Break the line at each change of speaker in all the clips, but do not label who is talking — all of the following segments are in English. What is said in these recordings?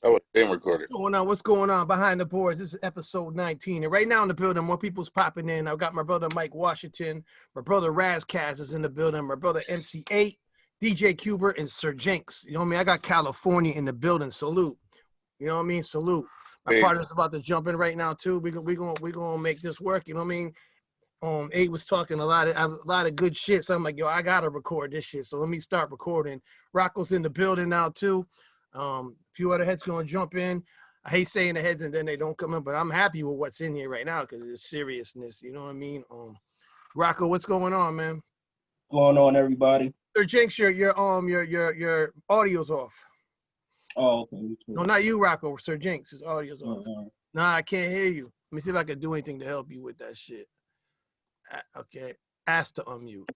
Oh, it's been recorded.
What's going on behind the boards? This is episode 19. And right now in the building, more people's popping in. I've got my brother Mike Washington, my brother Ras Kass is in the building, my brother MC Eiht, DJ Q-Bert, and Sir Jinx. You know what I mean? I got California in the building. Salute. You know what I mean? Salute. My partner's about to jump in right now too. We gonna make this work. You know what I mean? Eiht was talking a lot of good shit. So I'm like, yo, I gotta record this shit. So let me start recording. Rocco's in the building now too. A few other heads gonna jump in. I hate saying the heads and then they don't come in, but I'm happy with what's in here right now because it's seriousness. You know what I mean? Rocco, what's going on, man?
Going on, everybody?
Sir Jinx, your audio's off.
Oh, okay.
No, not you, Rocco. Sir Jinx, his audio's off. Nah, I can't hear you. Let me see if I can do anything to help you with that shit. Okay, ask to unmute.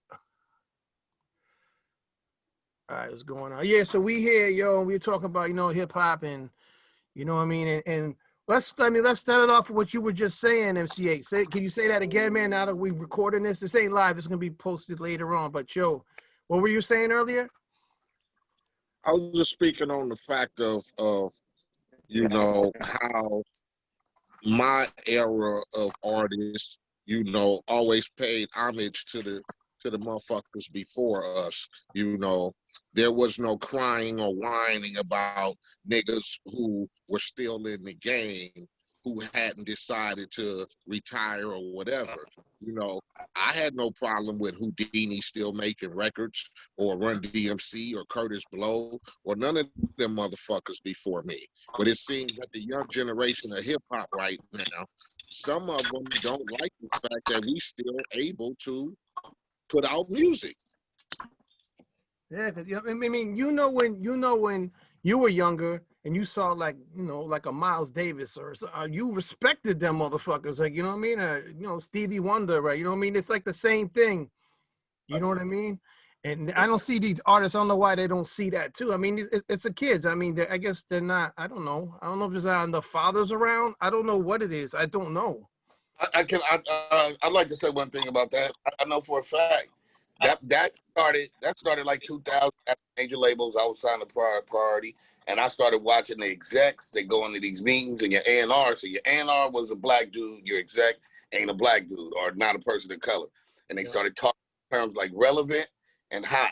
All right, what's going on? Yeah, so we here, yo, we're talking about, hip hop and, you know what I mean? And let's start it off with what you were just saying, MC8. Can you say that again, man, now that we're recording this? This ain't live. It's going to be posted later on. But, yo, what were you saying earlier?
I was just speaking on the fact of how my era of artists, always paid homage to the motherfuckers before us. There was no crying or whining about niggas who were still in the game, who hadn't decided to retire or whatever. I had no problem with Houdini still making records or Run DMC or Curtis Blow or none of them motherfuckers before me. But it seems that the young generation of hip hop right now, some of them don't like the fact that we still able to put out music.
Yeah, because when you were younger and you saw like a Miles Davis or you respected them motherfuckers, like, you know what I mean? Stevie Wonder, right? You know what I mean? It's like the same thing. You know what I mean? And I don't see these artists. I don't know why they don't see that too. I mean, it's the kids. I mean, I guess they're not. I don't know. I don't know if there's not enough fathers around. I don't know what it is. I don't know.
I'd like to say one thing about that. I know for a fact that started like 2000 at major labels. I was signed to Priority, and I started watching the execs. They go into these meetings and your A&R. So your A&R was a black dude. Your exec ain't a black dude or not a person of color. And they started talking terms like relevant and hot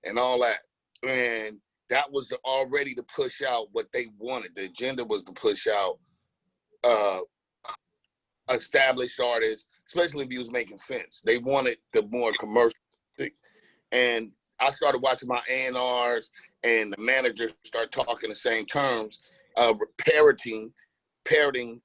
and all that. And that was already to push out what they wanted. The agenda was to push out established artists, especially if he was making sense. They wanted the more commercial thing. And I started watching my A&Rs and the managers start talking the same terms, parroting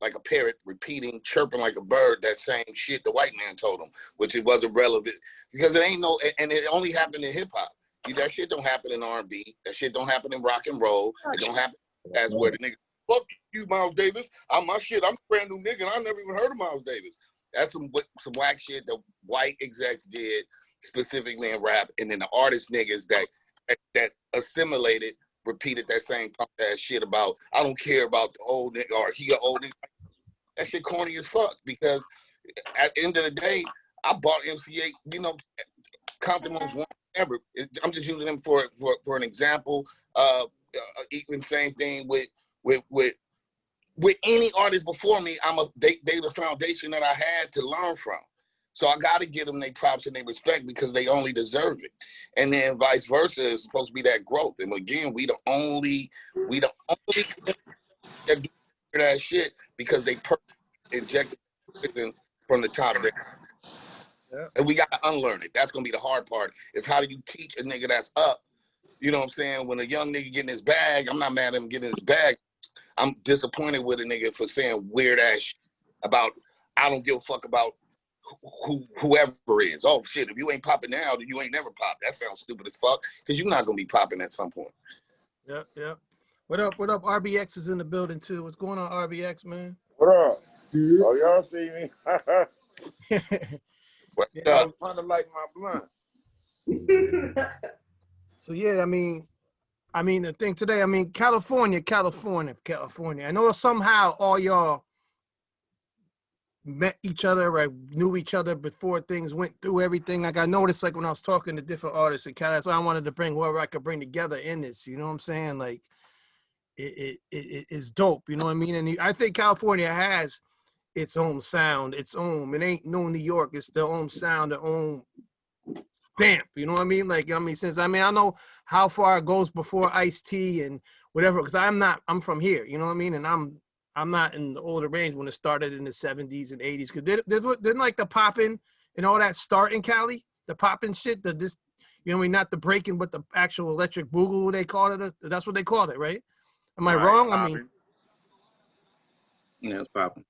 like a parrot, repeating, chirping like a bird, that same shit the white man told them, which it wasn't relevant because it ain't and it only happened in hip hop. That shit don't happen in R&B. That shit don't happen in rock and roll. It don't happen as where the nigga, fuck you, Miles Davis. I'm a brand new nigga, and I never even heard of Miles Davis. That's some whack shit the white execs did specifically in rap, and then the artist niggas that assimilated, repeated that same punk ass shit about I don't care about the old nigga or he an old nigga. That shit corny as fuck because at the end of the day, I bought MC8. Compton was one ever. I'm just using them for an example. Even same thing with any artist before me, they the foundation that I had to learn from. So I got to give them their props and their respect because they only deserve it. And then vice versa is supposed to be that growth. And again, we the only that do that shit because they injected from the top there. Yeah. And we got to unlearn it. That's going to be the hard part is how do you teach a nigga that's up? You know what I'm saying? When a young nigga getting his bag, I'm not mad at him getting his bag. I'm disappointed with a nigga for saying weird ass shit about I don't give a fuck about whoever is. Oh shit, if you ain't popping now, then you ain't never popped. That sounds stupid as fuck because you're not gonna be popping at some point.
Yeah. What up? RBX is in the building too. What's going on, RBX, man?
What up? Oh, y'all see me? I'm trying to light my blunt.
So yeah, I mean, the thing today, California. I know somehow all y'all met each other, right? Knew each other before things went through everything. Like I noticed, like when I was talking to different artists in Cali, so I wanted to bring whoever I could bring together in this. You know what I'm saying? Like, it is dope. You know what I mean? And I think California has its own sound, its own. It ain't no New York. It's their own sound, their own stamp. You know what I mean? Like, I mean, I know how far it goes before Ice-T and whatever, because I'm from here. You know what I mean? And I'm not in the older range when it started in the 70s and 80s. Because didn't like the popping and all that start in Cali? The popping shit, you know what I mean? Not the breaking, but the actual electric boogaloo, they called it. That's what they called it, right? Am I wrong?
Popping.
I mean,
Yeah, it's popping.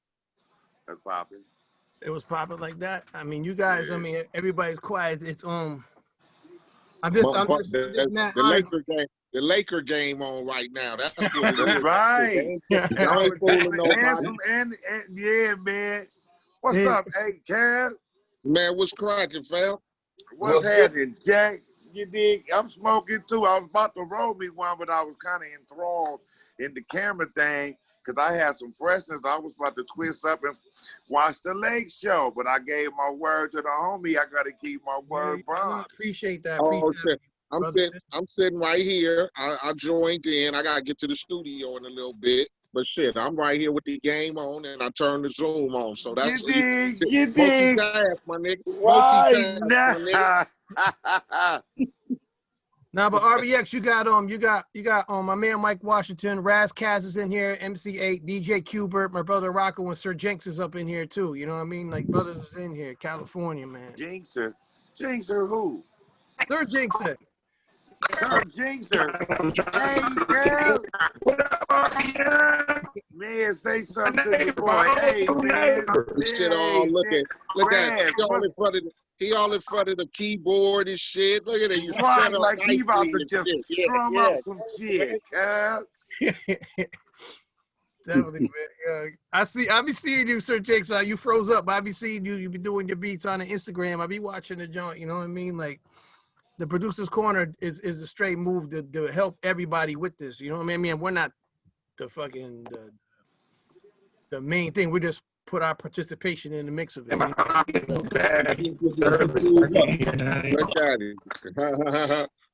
That's popping.
it was popping like that. I mean, you guys,
Yeah.
I mean, everybody's quiet. It's I'm
But
just
the
mad.
the Laker game on right now. That's what it
That's
is.
right.
Y'all ain't fooling nobody.
And yeah, man. What's up, hey, Cass?
Man, what's cracking, fam?
What's happening, Jack? You dig? I'm smoking too. I was about to roll me one, but I was kind of enthralled in the camera thing because I had some freshness. I was about to twist up and watch the Lake Show, but I gave my word to the homie. I got to keep my word bond.
Appreciate that.
Oh shit.
Brother.
I'm sitting right here. I joined in. I gotta get to the studio in a little bit. But shit, I'm right here with the game on and I turned the Zoom on. So that's
You dig?
multitask, my nigga.
Why
Multitask, my nigga.
Now, but RBX, you got my man Mike Washington, Ras Kass is in here, MC8, DJ Q-Bert, my brother Rocko, and Sir Jinx is up in here too. You know what I mean? Like brothers is in here, California, man.
Jinxer who?
Sir Jinxer.
Sir Jinxer. Hey, girl. Man, say something to your boy. Hey, man.
This shit all look at
Ras,
he all in front of the keyboard and shit. Look at it. He's
right,
set up
like he about to
nicely and
just
shit.
strum up some shit,
Definitely, man. Yeah. I be seeing you, Sir Jinx. You froze up, but I be seeing you. You be doing your beats on the Instagram. I be watching the joint. You know what I mean? Like the producer's corner is a straight move to help everybody with this. You know what I mean? We're not the fucking the main thing. We just put our participation in the mix of it.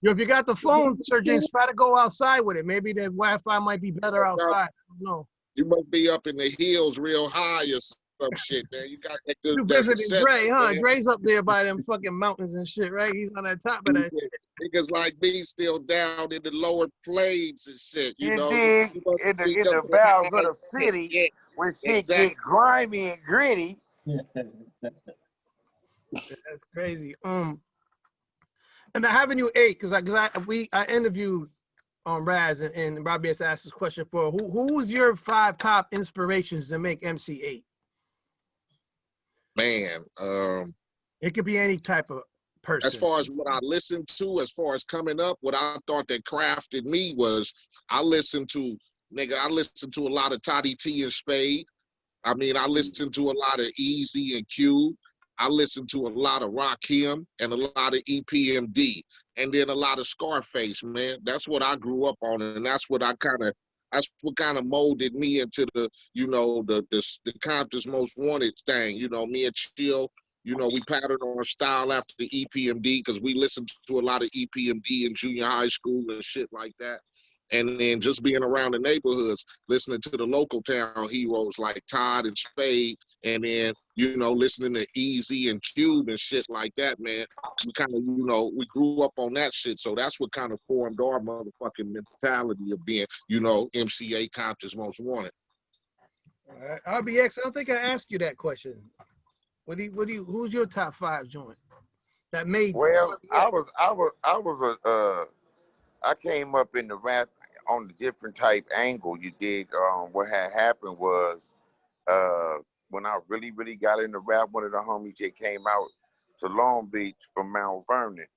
Yo, if you got the phone, Sir James, try to go outside with it. Maybe the Wi-Fi might be better outside. I don't know.
You must be up in the hills real high or some shit, man. You got that good.
You visiting Dre, huh? Man. Dre's up there by them fucking mountains and shit, right? He's on that top of that.
Niggas like me still down in the lower plains and shit, you know.
In the bowels of the city, when shit get grimy and gritty.
That's crazy. And having you Eiht, because I interviewed Raz and Robbie has asked this question for who's your 5 top inspirations to make MC8?
Man,
it could be any type of person.
As far as what I listened to, as far as coming up, what I thought that crafted me was I listened to a lot of Toddy T and Spade. I mean, I listened to a lot of Easy and Q. I listened to a lot of Rakim and a lot of EPMD, and then a lot of Scarface, man. That's what I grew up on, and that's what kind of molded me into the, you know, the Compton's Most Wanted thing. You know, me and Chill, you know, we patterned our style after the EPMD because we listened to a lot of EPMD in junior high school and shit like that. And then just being around the neighborhoods, listening to the local town heroes like Todd and Spade, and then, you know, listening to Easy and Cube and shit like that, man. We kind of, you know, we grew up on that shit. So that's what kind of formed our motherfucking mentality of being, you know, MCA Compton's Most Wanted.
All right. RBX, I don't think I asked you that question. Who's your top 5 joint that made?
Well, I came up in the rap on the different type angle. You did. What had happened was when I really got into rap, one of the homies that came out to Long Beach from Mount Vernon,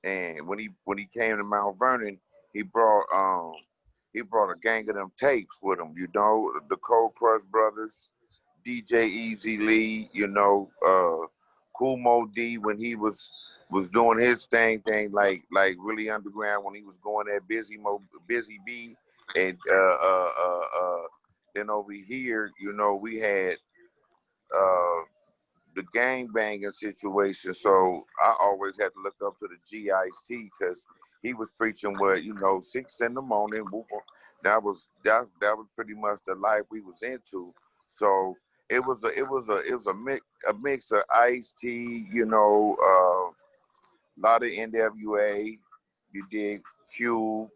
and when he came to Mount Vernon, he brought a gang of them tapes with him. You know, the Cold Crush Brothers, DJ Easy Lee, you know, Kool Moe Dee when he was doing his thing like really underground when he was going at Busy B, and then over here, you know, we had the gang banging situation. So I always had to look up to the G.I.C. because he was preaching what, you know, 6 in the morning, that was pretty much the life we was into. So it was a mix of Ice-T, you know, a lot of NWA. You did Q.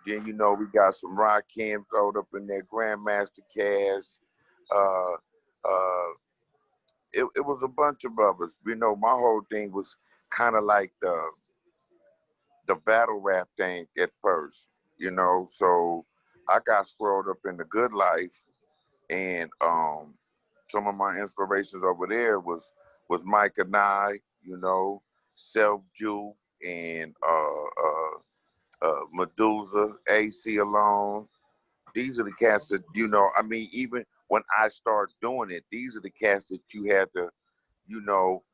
Then you know we got some Rakim thrown up in there, Grandmaster Cass. Uh, uh, it was a bunch of brothers. You know, my whole thing was kind of like the battle rap thing at first. You know, so I got swirled up in the good life, and some of my inspirations over there was Mike and I, you know, Self Jew and Medusa, AC Alone. These are the cats that, you know, I mean, even when I start doing it, these are the cats that you had to, you know,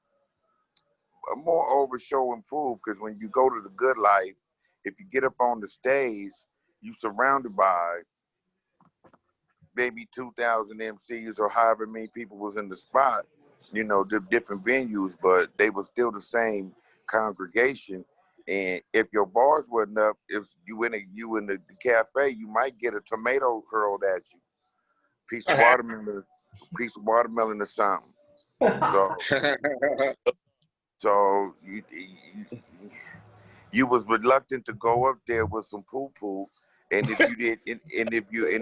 more over show and prove. Because when you go to the good life, if you get up on the stage, you surrounded by maybe 2,000 MCs or however many people was in the spot, you know, the different venues, but they were still the same congregation. And if your bars wasn't up, if you in the cafe, you might get a tomato hurled at you, piece of watermelon or something. So you was reluctant to go up there with some poo poo, and if you did, and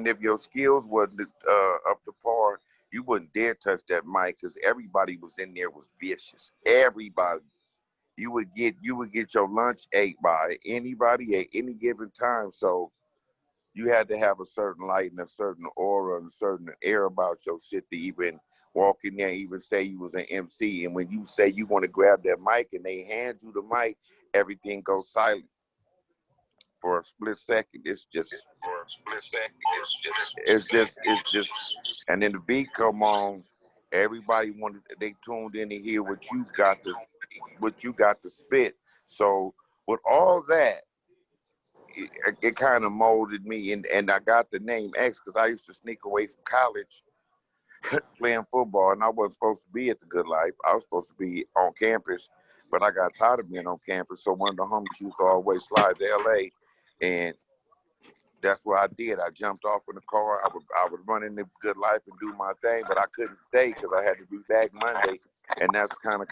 if your skills wasn't up to par, you wouldn't dare touch that mic because everybody was in there was vicious. Everybody. You would get your lunch ate by anybody at any given time. So you had to have a certain light and a certain aura and a certain air about your shit to even walk in there, even say you was an MC. And when you say you want to grab that mic and they hand you the mic, everything goes silent for a split second. It's just, and then the beat come on. Everybody they tuned in to hear what you got to spit. So with all that, it kind of molded me, and I got the name X because I used to sneak away from college playing football, and I wasn't supposed to be at the Good Life. I was supposed to be on campus, but I got tired of being on campus. So one of the homies used to always slide to LA, and that's what I did. I jumped off in the car. I would run in the Good Life and do my thing, but I couldn't stay because I had to be back Monday. And that's kind of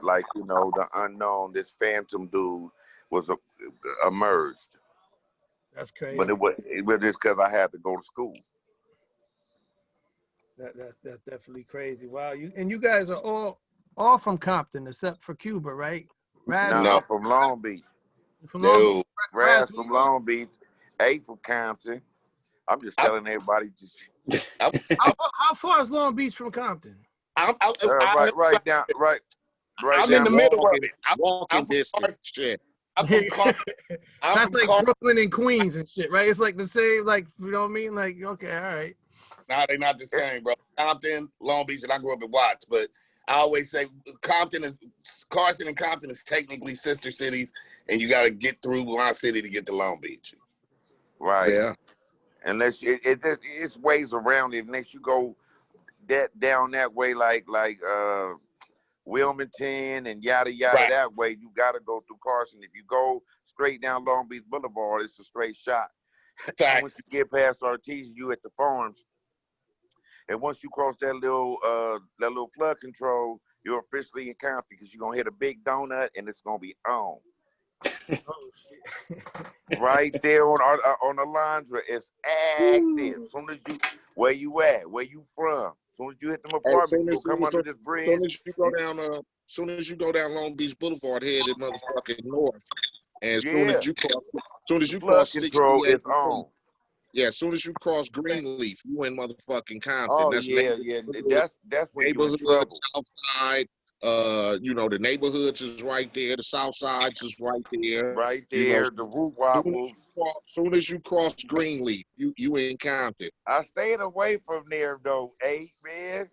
like, you know, the unknown. This phantom dude was emerged.
That's crazy.
But it was just because I had to go to school.
That's definitely crazy. Wow, you guys are all from Compton except for Cuba, right? Raz,
No, from Long Beach.
From Long Beach.
Raz from Long Beach. Eiht from Compton. I'm just telling everybody.
How far is Long Beach from Compton?
Right down.
I'm in the middle of it.
Walking distance. Shit.
I'm from Carson.
That's like Brooklyn and Queens and shit, right? It's like the same, like, you know what I mean? Like, okay, all right.
Nah, they're not the same, bro. Compton, Long Beach, and I grew up in Watts, but I always say Carson and Compton is technically sister cities, and you got to get through my city to get to Long Beach.
Right.
Yeah.
Unless it's ways around it. Unless you go down that way, like Wilmington and yada yada
Right.
that way, you got to go through Carson. If you go straight down Long Beach Boulevard, it's a straight shot. Once you get past Ortiz, you at the farms. And once you cross that little flood control, you're officially in Compton because you're gonna hit a big donut and it's gonna be on.
Oh, shit.
Right there on Alondra, it's active. As soon as where you at, where you from? As soon as you hit them apartments, you come under this bridge.
Soon as you go down Long Beach Boulevard, headed motherfucking north, and as soon as you cross 68,
it's on.
Yeah, as soon as you cross Greenleaf, you in motherfucking Compton.
Oh,
that's
yeah. That's when you're in trouble.
South side, you know, the neighborhoods is right there. The South Sides is right there.
Right there, you know, the root wobbles.
Soon as you cross Greenleaf, you in Compton.
I stayed away from there though, Eiht, man.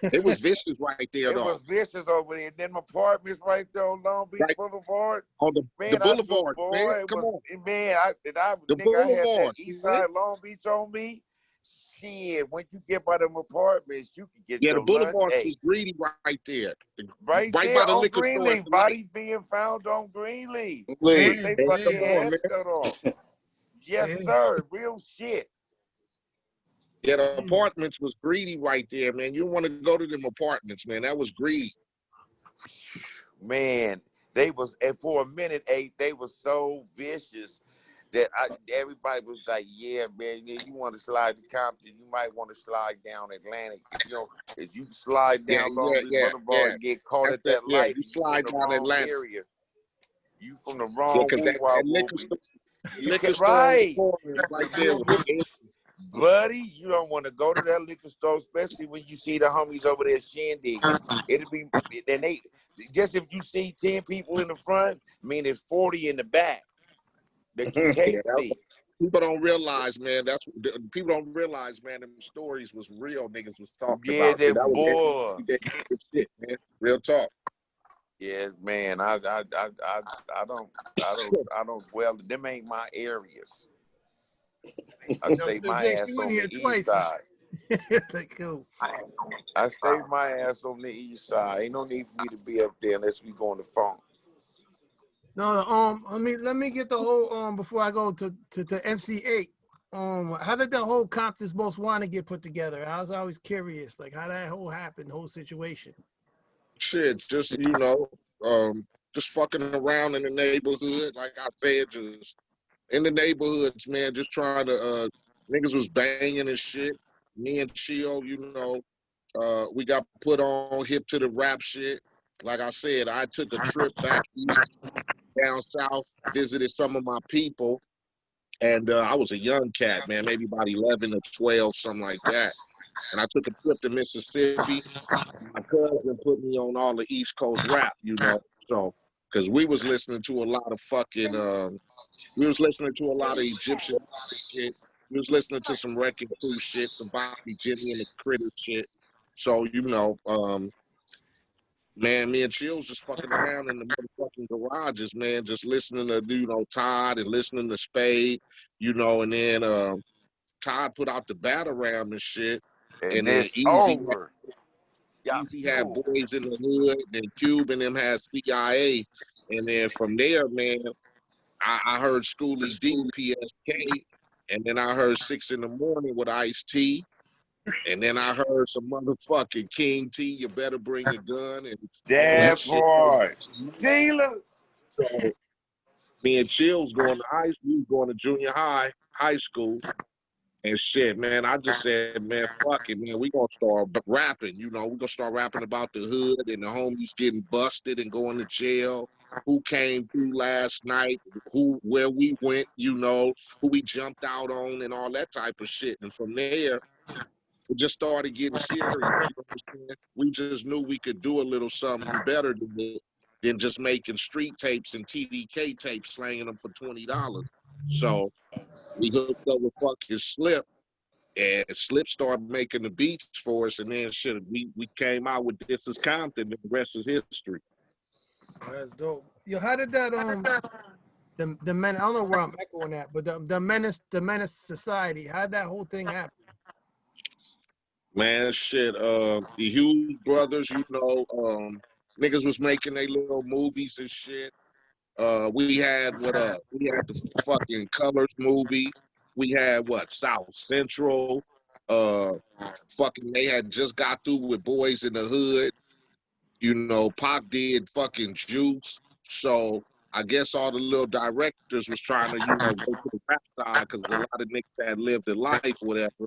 It was vicious right there,
though. It was vicious over there. And then my apartments right there on Long Beach Boulevard.
On the boulevard, man. Come on.
Man, I had that east side Long Beach on me. Shit, when you get by them apartments, you can get
the boulevard is greedy right there.
Right there by the on liquor Greenleaf. Store. Bodies being found on Greenleaf. They fucking heads cut off. Yes, sir. Real shit.
Yeah, the apartments was greedy right there, man. You don't want to go to them apartments, man. That was greedy.
Man, they was, and for a minute, they was so vicious that everybody was like, yeah, man, you want to slide to Compton, you might want to slide down Atlantic. If you slide down Long Beach Boulevard and get caught at that light,
you
you
slide
from the
down
wrong
Atlantic.
area. You from the
Yeah,
wrong
because that liquor store, liquor store on the corner right there was vicious.
Buddy, you don't want to go to that liquor store, especially when you see the homies over there shindigging. It'll be, and they, just if you see 10 people in the front, I mean, there's 40 in the back that you can't see.
People don't realize, man. People don't realize, man. Them stories was real. Niggas was talking about.
That
That was
boy.
shit, man. Real talk.
Yeah, man. I don't dwell. Them ain't my areas. I stay my ass on the east side.
Cool.
I stay my ass on the east side. Ain't no need for me to be up there unless we go on the phone.
No, let me get the whole before I go to MC8. How did that whole Compton's Most Wanted get put together? I was always curious, like how that whole happened, the whole situation.
Shit, just just fucking around in the neighborhood, like I said, just in the neighborhoods, man, just trying to niggas was banging and shit. Me and Chio, we got put on hip to the rap shit. Like I said, I took a trip back east, down south, visited some of my people, and I was a young cat, man, maybe about 11 or 12, something like that. And I took a trip to Mississippi. My cousin put me on all the East Coast rap, so because we was listening to a lot of fucking, we was listening to a lot of Egyptian shit. We was listening to some Wrecking Crew shit, some Bobby Jimmy and the Critter shit. So man, me and Chills just fucking around in the motherfucking garages, man, just listening to Todd and listening to Spade, and then Todd put out the Batarram and shit, and then Easy had Boys in the Hood, then Cube and them had CIA, and then from there, man, I heard Schoolie D, PSK, and then I heard 6 in the Morning with Ice-T, and then I heard some motherfucking King T, You Better Bring Your Gun, and all that shit.
Dealer.
So me and Chills going to junior high school, and shit, man. I just said, man, fuck it, man. We gonna start rapping, we gonna start rapping about the hood and the homies getting busted and going to jail. Who came through last night? Where we went? Who we jumped out on and all that type of shit. And from there, it just started getting serious. You know what I'm saying? We just knew we could do a little something better than just making street tapes and TDK tapes, slanging them for $20. So we hooked up with fucking Spliph, and Spliph started making the beats for us, and then shit, we came out with This Is Compton, and the rest is history.
That's dope. Yo, how did that the men, I don't know where I'm echoing at, but the menace society, how did that whole thing happen?
Man, shit, the Hughes brothers, niggas was making their little movies and shit. We had the fucking Colors movie. We had South Central. Fucking they had just got through with Boys in the Hood. Pac did fucking Juice. So I guess all the little directors was trying to, go to the rap side because a lot of niggas had lived a life, whatever.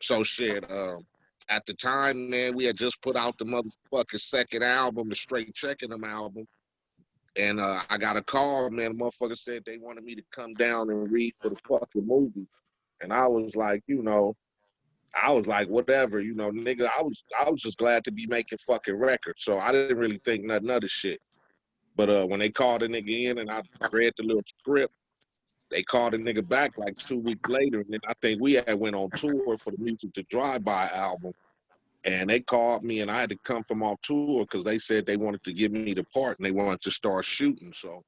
So shit, at the time, man, we had just put out the motherfucking second album, the Straight Checking Them album. And I got a call, man. The motherfucker said they wanted me to come down and read for the fucking movie. And I was like, whatever, nigga. I was just glad to be making fucking records. So I didn't really think nothing of the shit. But when they called the nigga in and I read the little script, they called the nigga back like 2 weeks later. And then I think we had went on tour for the Music to Drive-By album. And they called me and I had to come from off tour because they said they wanted to give me the part and they wanted to start shooting. So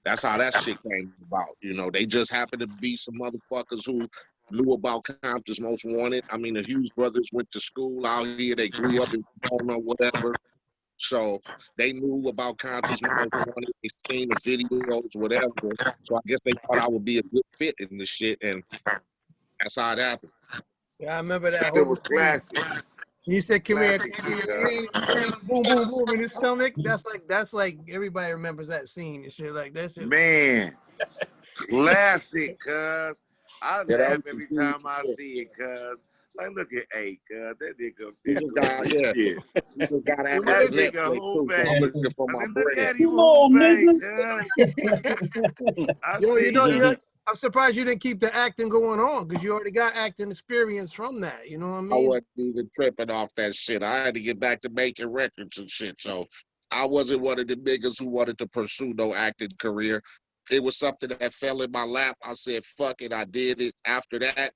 that's how that shit came about. They just happened to be some motherfuckers who knew about Compton's Most Wanted. I mean, the Hughes brothers went to school out here. They grew up in Pomona, whatever. So they knew about conscious motion, they seen the videos, whatever. So I guess they thought I would be a good fit in the shit, and that's how it happened.
Yeah, I remember that
It
whole
was
scene.
classic.
You said, "Come here,
Classic
come
shit,
here, boom, boom, boom in his stomach." That's like everybody remembers that scene and shit like that. Shit.
man. Classic, cuz. I
Yeah, that
laugh
was some
every
huge
time I
shit.
see it, cuz. Like, look at Eiht, cuz. That nigga
He just
fickle
got,
as
yeah,
shit.
he just got to add
Remember
to
That
that?
nigga
Netflix too, so I'm
hooping.
looking for
I
my
mean, look
bread.
at him
Come on,
hooping,
nigga.
cuz. I
Yo,
see you.
I'm surprised you didn't keep the acting going on because you already got acting experience from that. You know what I
I
mean?
wasn't even tripping off that shit. I had to get back to making records and shit. So I wasn't one of the niggas who wanted to pursue no acting career. It was something that fell in my lap. I said, fuck it. I did it. After that,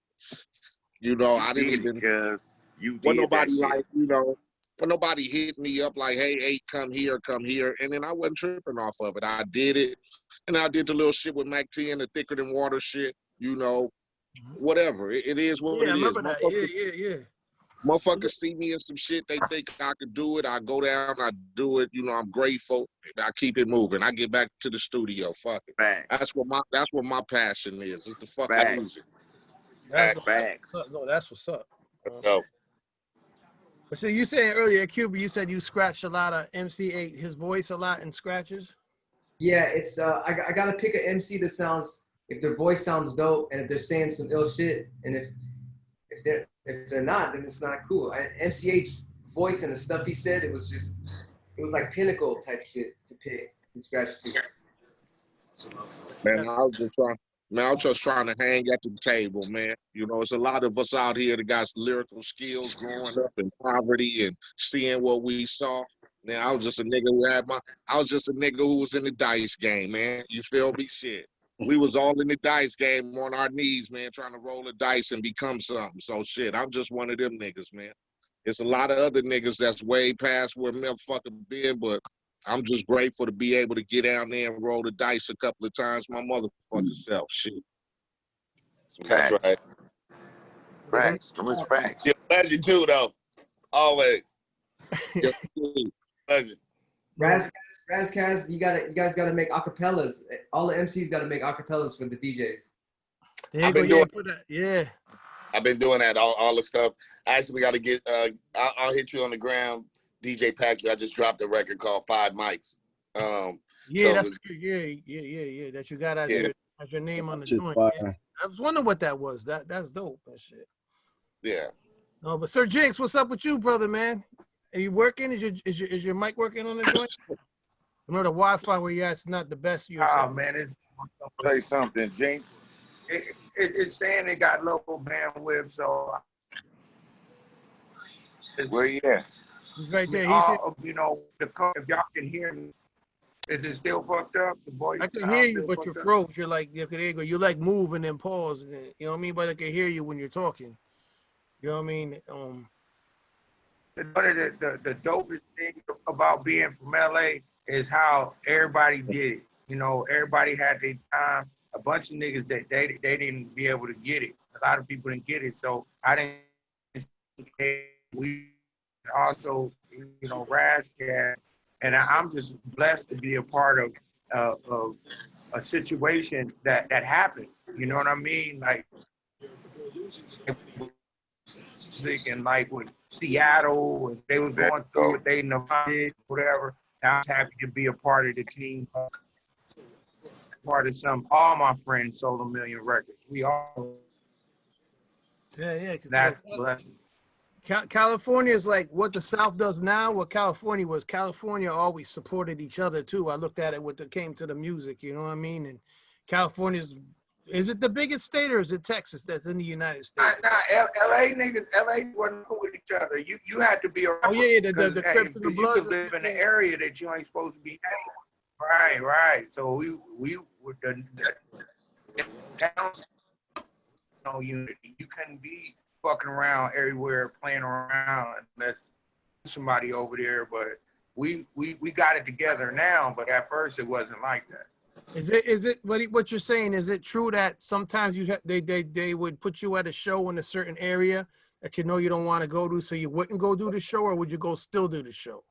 You
I didn't
did it,
even,
cuz. You
when
did that
nobody
shit.
like, when nobody hit me up like, hey, hey, come here, come here. And then I wasn't tripping off of it. I did it. And I did the little shit with Mac 10, the thicker than water shit, whatever. It is what
Yeah, I
it is.
remember that. Yeah.
Motherfuckers see me in some shit, they think I could do it. I go down, I do it. I'm grateful. I keep it moving. I get back to the studio. Fuck it.
Facts.
That's what my passion is. It's the fucking
Facts.
music.
Facts.
No, that's what's up.
So
But so you saying earlier, Cuba, you said you scratched a lot of MC8, his voice a lot in scratches.
Yeah, it's I gotta pick an MC that sounds, if their voice sounds dope and if they're saying some ill shit, and if they're not, then it's not cool. MCH voice and the stuff he said, it was like pinnacle type shit to pick to scratch to.
Man, I was just trying to hang at the table, man. It's a lot of us out here that got lyrical skills growing up in poverty and seeing what we saw. Man, I was just a nigga who was in the dice game, man. You feel me? Shit. We was all in the dice game on our knees, man, trying to roll the dice and become something. So shit, I'm just one of them niggas, man. It's a lot of other niggas that's way past where motherfucker been, but I'm just grateful to be able to get down there and roll the dice a couple of times my motherfucking self. Shit.
that's
Facts.
right.
Facts. Them is facts.
You're a legend too, though. Always
Yeah.
legend.
Ras Kass, you guys gotta make acapellas. All the MCs gotta make acapellas for the DJs.
There you
I've
go.
been
Yeah,
doing-
put that. Yeah.
I've been doing that, all the stuff. I actually got to get. I'll hit you on the ground, DJ Pack. I just dropped a record called Five Mics.
Yeah,
So
that's
it's-
good. Yeah. That you got as
Yeah.
your name on the
Just
joint.
fire.
Yeah. I was wondering what that was. That's dope. That shit.
yeah.
No, but Sir Jinx, what's up with you, brother, man? Are you working? Is your mic working on the joint? I know the Wi-Fi where you're at's not the best.
Oh man, it's
Say something, Jinx.
it's saying it got low bandwidth, so
Where you at?
He's right there. He said,
if y'all can hear me, is it still fucked up? The voice,
I can
sound
hear you,
still
but you're
fucked up?
froze. You're like, there you go. You like move and then pause. And then, you know what I mean? But I can hear you when you're talking. You know what I mean?
One of the dopest thing about being from LA is how everybody did it. Everybody had their time. A bunch of niggas that they didn't be able to get it. A lot of people didn't get it. So I didn't. We also, Ras Kass, and I'm just blessed to be a part of a situation that happened. You know what I mean? Like, and like with Seattle, and they was going through what they Nevada, whatever. I was happy to be a part of the team, part of all my friends sold a million records. We all,
Yeah.
that's a blessing.
California is like what the South does now. What California was. California always supported each other too. I looked at it when it came to the music. You know what I mean? And California's. Is it the biggest state or is it Texas that's in the United States?
LA niggas, LA wasn't with each other. You had to be a rapper.
Oh yeah, the Crips and the
you
Bloods.
could live in an area that you ain't supposed to be in. Right. So we were the unity. You couldn't be fucking around everywhere, playing around unless somebody over there. But we got it together now. But at first it wasn't like that.
Is it what you're saying? Is it true that sometimes they would put you at a show in a certain area that you don't want to go to, so you wouldn't go do the show, or would you go still do the show?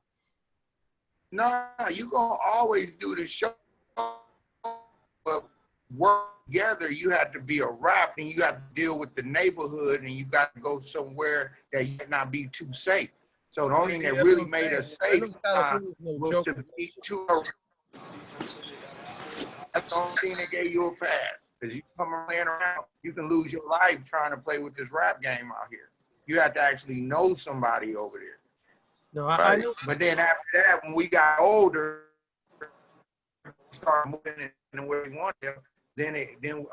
No, you gonna always do the show, but work together. You have to be a rap, and you have to deal with the neighborhood, and you got to go somewhere that you not be too safe. So the only thing that really made us safe was to be too. That's the only thing that gave you a pass. Because you come around, you can lose your life trying to play with this rap game out here. You have to actually know somebody over there.
No, I know.
But then after that, when we got older, started moving in where we wanted, then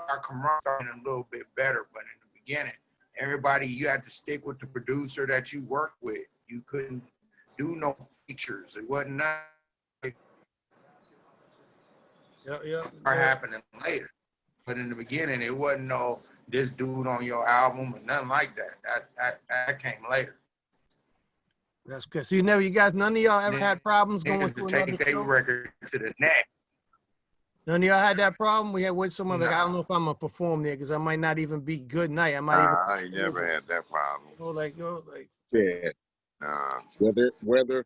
our camaraderie started a little bit better. But in the beginning, everybody, you had to stick with the producer that you worked with. You couldn't do no features. It wasn't nothing.
Yeah.
Are happening later. But in the beginning, it wasn't no this dude on your album or nothing like that. That came later.
That's good. So none of y'all ever had problems going to another
take their
show?
record to the next.
None of y'all had that problem? We had with someone like,
No.
I don't know if I'm gonna perform there because I might not even be good night. I might
I ain't never had that problem.
Yeah. Whether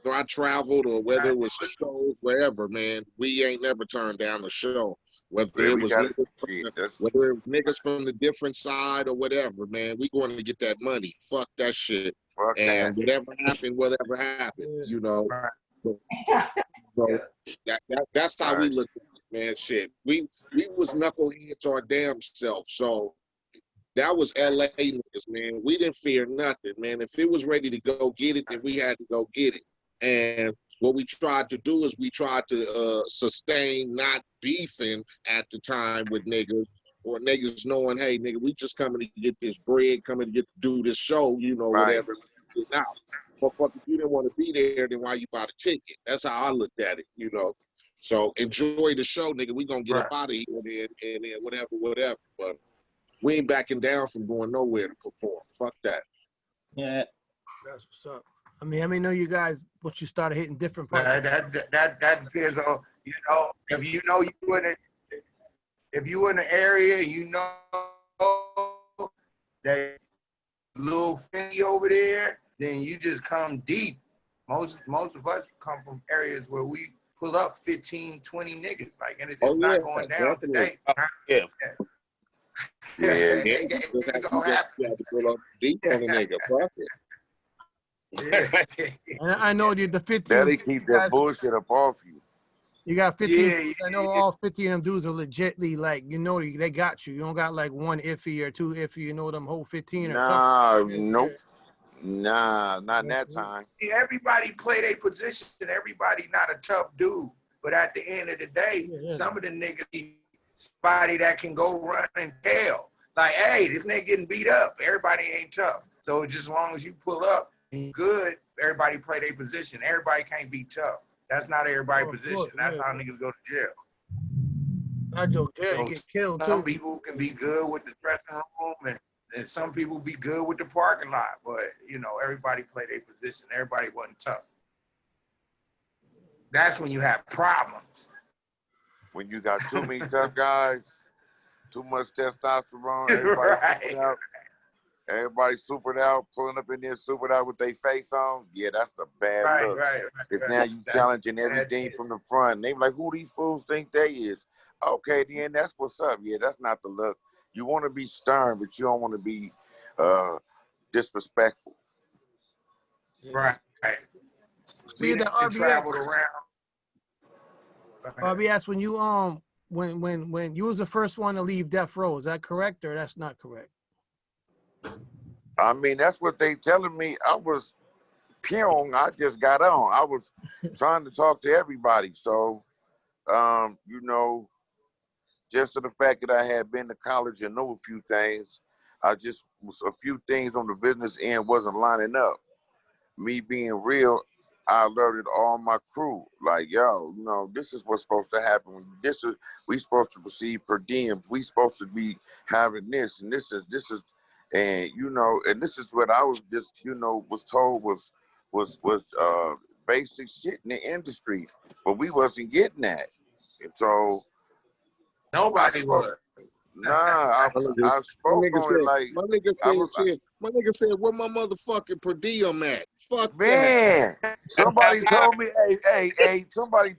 I traveled or whether it was shows, wherever, man, we ain't never turned down a show. Whether it was niggas from the different side or whatever, man, we going to get that money. Fuck that shit. And whatever happened, you know. So that's how we look at it, man. Shit. We was knuckleheads our damn self. So that was LA niggas, man. We didn't fear nothing, man. If it was ready to go get it, then we had to go get it. And what we tried to do is we tried to sustain not beefing at the time with niggas, or niggas knowing, hey, nigga, we just coming to get this bread, coming to do this show, you know, whatever. Now, motherfucker, if you didn't want to be there, then why you bought a ticket? That's how I looked at it, you know. So enjoy the show, nigga. We gonna get up out of here and then whatever. But we ain't backing down from going nowhere to perform. Fuck that.
Yeah.
That's what's up. I mean, know you guys, once you started hitting different parts.
That depends on, you know, if you know if you in the area, you know that little Finny over there, then you just come deep. Most of us come from areas where we pull up 15, 20 niggas, like, and it's not going down today.
It gonna happen. You have to pull up deep on a nigga. Fuck it.
And I know the 15.
Better keep that bullshit up off you.
You got 15. I know all 50 of them dudes are legitly like, you know, they got you. You don't got like one iffy or two iffy. You know, them whole 15 are tough.
Nope. Nah, not in that time.
Everybody play their position. Everybody not a tough dude. But at the end of the day, some of the niggas need somebody that can go run and tell. Like, hey, this nigga getting beat up. Everybody ain't tough. So just as long as you pull up and good, everybody play their position. Everybody can't be tough. That's not everybody's position. That's how niggas go to jail.
I joke, jail, you get killed too.
Some people can be good with the dressing room, and some people be good with the parking lot. But, you know, everybody play their position. Everybody wasn't tough. That's when you have problems.
When you got too many tough guys, too much testosterone, everybody supered out, pulling up in there supered out with their face on. Yeah, that's the bad look. Because now you challenging everything from the front. And they be like, who these fools think they is? Okay, then that's what's up. Yeah, that's not the look. You want to be stern, but you don't want to be disrespectful.
Right.
Speaking of RBX,
traveled around.
RBX, when you when you was the first one to leave Death Row, is that correct or that's not correct?
I mean, that's what they telling me. I was peon. I just got on. I was trying to talk to everybody. So, you know, just to the fact that I had been to college and know a few things, a few things on the business end wasn't lining up. Me being real, I alerted all my crew, like, yo, you know, this is what's supposed to happen. We supposed to receive per diems. We supposed to be having this, and this is, and you know, and this is what I was just, you know, was told was basic shit in the industry, but we wasn't getting that, and so
nobody was.
Nah,
My nigga,
I spoke on it like
my nigga
I
said
was
shit. My nigga said, where my motherfucking per diem at? Fuck that.
man. Somebody told me, hey, somebody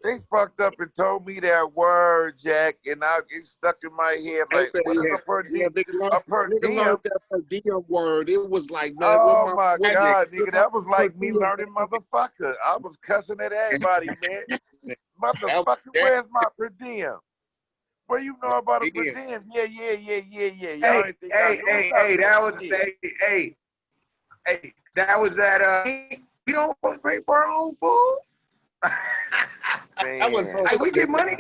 they fucked up and told me that word, Jack, and it stuck in my head
They
like,
said
what is a per
yeah,
diem? A per
nigga
diem?
learned that per diem word. It was like, man,
Oh my
where
God,
where
nigga,
my
that was
per
like me
diem
learning motherfucker. I was cussing at everybody, man.
That
Motherfucker,
was
where's my per diem? What you know about a per
yeah.
diem? Yeah. Y'all
Hey,
ain't think I knew
hey,
nothing.
that was
Shit.
hey, that was that we don't pay for our own food.
That was
Man.
Hey, we get money.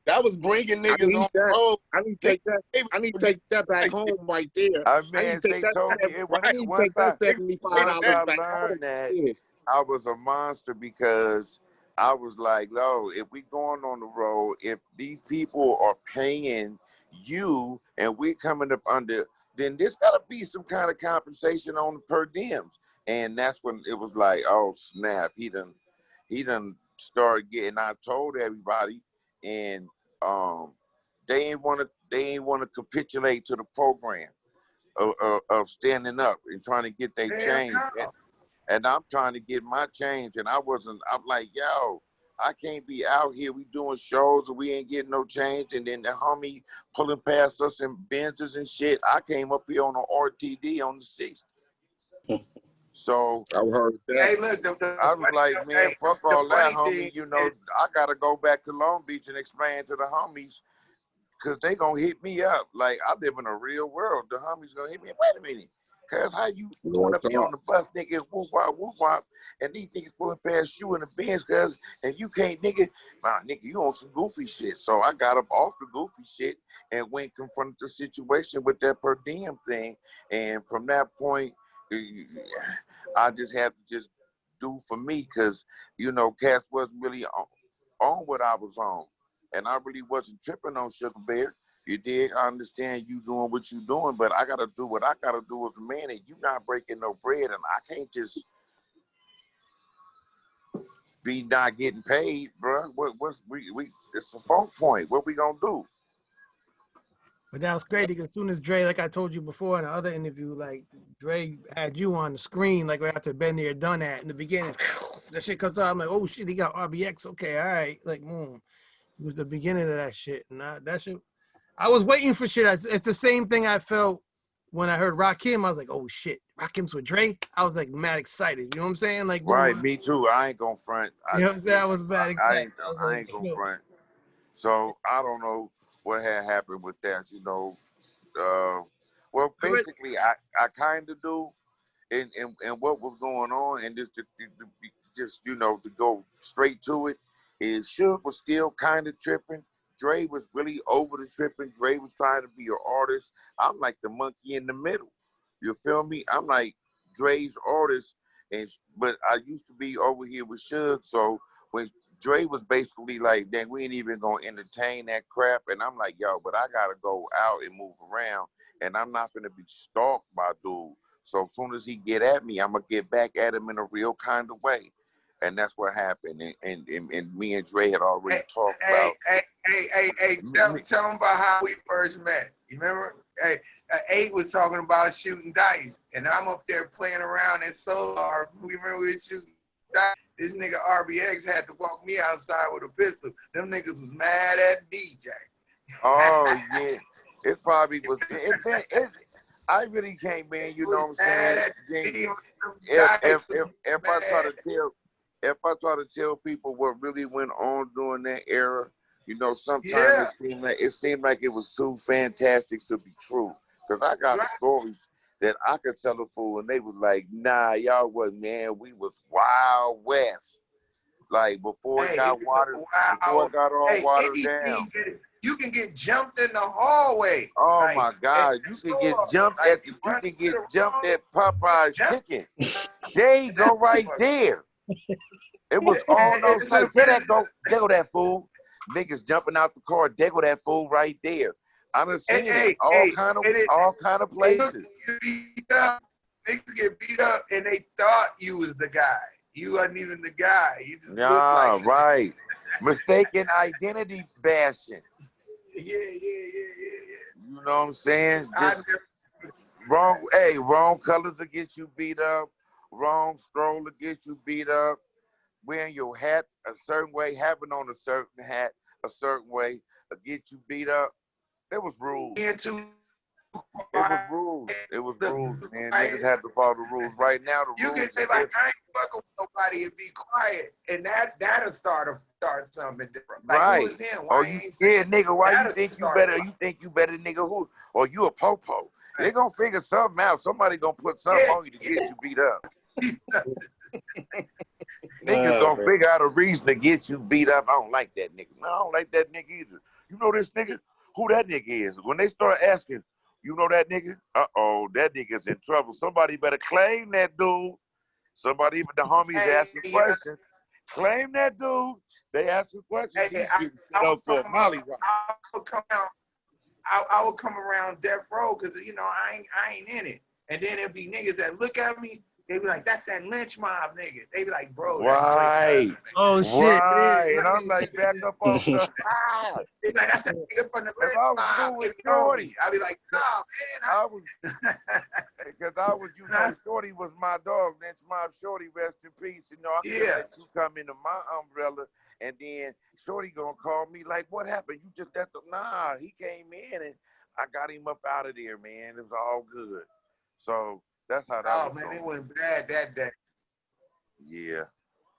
that was bringing
I
niggas
need
on
that.
the road.
I need to take that. I need to take that back
Like,
home right there. I
Man,
need to take
they
that.
told me it,
I need to
once
take that
they
$75
I
back home.
learned that,
Yeah.
I was a monster because I was like, no, if we going on the road, if these people are paying you and we coming up under, then there's got to be some kind of compensation on the per diems. And that's when it was like, oh snap, he done started getting. I told everybody, and they ain't want to capitulate to the program of standing up and trying to get their
Hell
change.
no.
And I'm trying to get my change, and I'm like, yo, I can't be out here. We doing shows and we ain't getting no change. And then the homie pulling past us in Benzes and shit. I came up here on an RTD on the 6th. So
I heard that.
Hey, look,
I was like, man, fuck
the
all that,
funny
homie.
thing
You know, I got to go back to Long Beach and explain to the homies because they going to hit me up. Like, I live in a real world. The homies going to hit me. Wait a minute. Cuz how you going up here on the bus, nigga, whoop wop, and these niggas pulling past you in the Benz, cuz, and you can't, nigga, nah, nigga, you on some goofy shit. So I got up off the goofy shit and went confronted the situation with that per diem thing. And from that point, I just had to just do for me, because, you know, Cass wasn't really on what I was on. And I really wasn't tripping on Sugar Bear. You did. I understand you doing what you doing, but I gotta do what I gotta do as a man, and you not breaking no bread, and I can't just be not getting paid, bro. What's we? It's a phone point. What we gonna do?
But that was crazy because as soon as Dre, like I told you before in the other interview, like Dre had you on the screen, like right after been there, done that in the beginning. That shit comes out. I'm like, oh shit, he got RBX. Okay, all right. Like, it was the beginning of that shit. And that shit, I was waiting for shit. It's the same thing I felt when I heard Rakim. I was like, oh shit, Rakim's with Dre. I was like mad excited. You know what I'm saying? Like,
Right, me too. I ain't gonna front.
You know what I'm saying? I was mad excited.
I ain't gonna front. So I don't know what had happened with that. You know, well, basically, I kind of do. And what was going on, and just you know, to go straight to it, is Suge was still kind of tripping. Dre was really over the tripping. Dre was trying to be an artist. I'm like the monkey in the middle. You feel me? I'm like Dre's artist, but I used to be over here with Suge. So when Dre was basically like, "Then we ain't even gonna entertain that crap," and I'm like, "Yo, but I gotta go out and move around, and I'm not gonna be stalked by dude." So as soon as he get at me, I'm gonna get back at him in a real kind of way, and that's what happened. And me and Dre had already talked about.
Tell him about how we first met. You remember? Hey, Eiht was talking about shooting dice, and I'm up there playing around at Solar. We remember we were shooting dice. This nigga RBX had to walk me outside with a pistol. Them niggas was mad at DJ.
Oh yeah, it probably was. I really can't, man. You know what I'm saying? If I try to tell people what really went on during that era, you know, sometimes it seemed like it was too fantastic to be true. Cause I got stories that I could tell a fool, and they was like, "Nah, y'all wasn't, man. We was Wild West." Like before it got watered, before it got all watered down.
You can get jumped in the hallway.
Oh
like,
my God! You can get jumped at Popeye's chicken. There you go, right there. It was all those like there go that fool. Niggas jumping out the car. There go that fool right there. I done seen it all kind of places.
Niggas get beat up and they thought you was the guy. You wasn't even the guy. You just looked like
right. Mistaken identity bashing. You know what I'm saying?
I
Just wrong colors will get you beat up. Wrong stroll will get you beat up. Wearing your hat a certain way, having on a certain hat a certain way will get you beat up. There was rules. It was rules, man. Niggas had to follow the rules. Right now, the
You
rules
can say
are
like,
different.
I ain't fucking with nobody and be quiet, and that'll start something different. Like,
Right.
who is him?
Or
Why
you,
ain't
yeah,
saying
nigga, why you
that'll
think you
start
better?
a
You think you better, nigga? Who? Or you a popo? They gonna figure something out. Somebody gonna put something on you to get you beat up. Niggas gonna figure out a reason to get you beat up. I don't like that nigga. No, I don't like that nigga either. You know this nigga? Who that nigga is? When they start asking, you know that nigga? Uh-oh, that nigga's in trouble. Somebody better claim that dude. Somebody, the homies asking questions. Claim that dude. They asking questions.
Hey,
He's getting set up for a molly ride.
I would come around death row because I ain't in it, and then there'd be niggas that look at me. They be like, "That's that lynch mob nigga." They be like, "Bro, that's
Right.
Oh shit!
Right. And I'm like, back up off the
They be like, "That's that nigga from the
If
lynch
I was
mob."
cool with
They know
Shorty.
me. I be like, "Nah, man."
Because I was, Shorty was my dog. Lynch Mob Shorty, rest in peace. You know, I couldn't let you come into my umbrella, and then Shorty gonna call me like, "What happened? You just let them?" Nah, he came in and I got him up out of there, man. It was all good. So that's how that was
man,
going.
it went bad that day.
Yeah.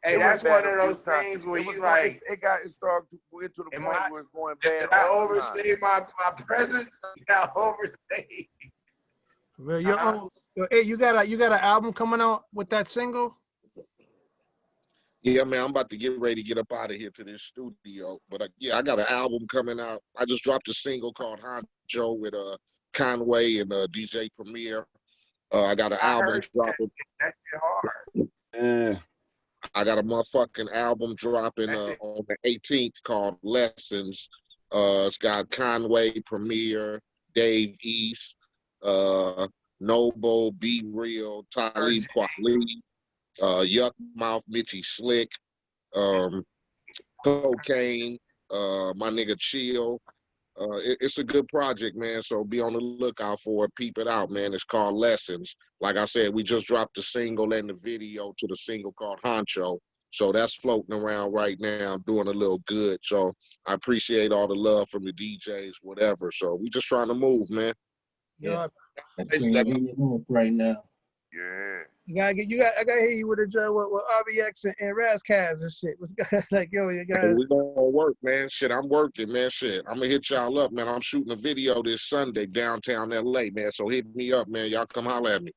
Hey, that's one of those things where you like.
It started to get to the point where it's going bad.
Did I overstay my presence? Did I overstay?
Well, hey, you got an album coming out with that single?
Yeah, man, I'm about to get ready to get up out of here to this studio. But yeah, I got an album coming out. I just dropped a single called Honcho with Conway and DJ Premier. I got an album dropping.
That shit hard.
I got a motherfucking album dropping on the 18th called Lessons. It's got Conway, Premier, Dave East, Noble, Be Real, Talib Kweli, Yuck Mouth, Mitchy Slick, Cocaine, my nigga Chill. It's a good project, man. So be on the lookout for it. Peep it out, man. It's called Lessons. Like I said, we just dropped the single and the video to the single called Honcho. So that's floating around right now, doing a little good. So I appreciate all the love from the DJs, whatever. So we just trying to move, man.
Yeah. Right now.
Yeah.
I gotta hear you with with RBX and Ras Kass and shit. What's like, yo, you guys?
Hey, we gonna work, man. Shit, I'm working, man. Shit, I'm gonna hit y'all up, man. I'm shooting a video this Sunday downtown LA, man. So hit me up, man. Y'all come holler at me.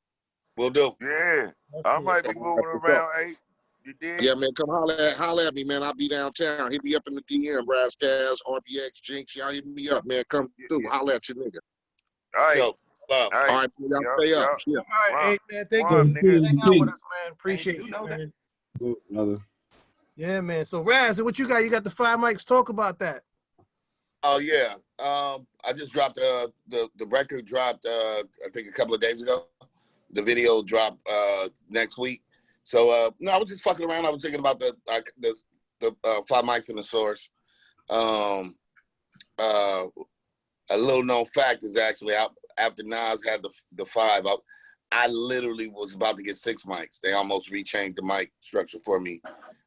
We'll do.
Yeah. I might be moving around, Eiht. You did?
Yeah, man. Come holler at me, man. I'll be downtown. Hit me up in the DM, Ras Kass, RBX, Jinx. Y'all hit me up, man. Come through. Holler at you, nigga.
All right.
So,
all right, y'all stay up. Yeah.
All right, hey, man. Thank you for hanging out with us, man. Appreciate you, man. Yeah, man. So, Raz, what you got? You got the 5 mics. Talk about that.
Oh yeah. I just dropped the record dropped I think a couple of days ago. The video dropped next week. So no, I was just fucking around. I was thinking about the 5 mics in the source. A little known fact is actually after Nas had the 5, I literally was about to get 6 mics. They almost rechanged the mic structure for me,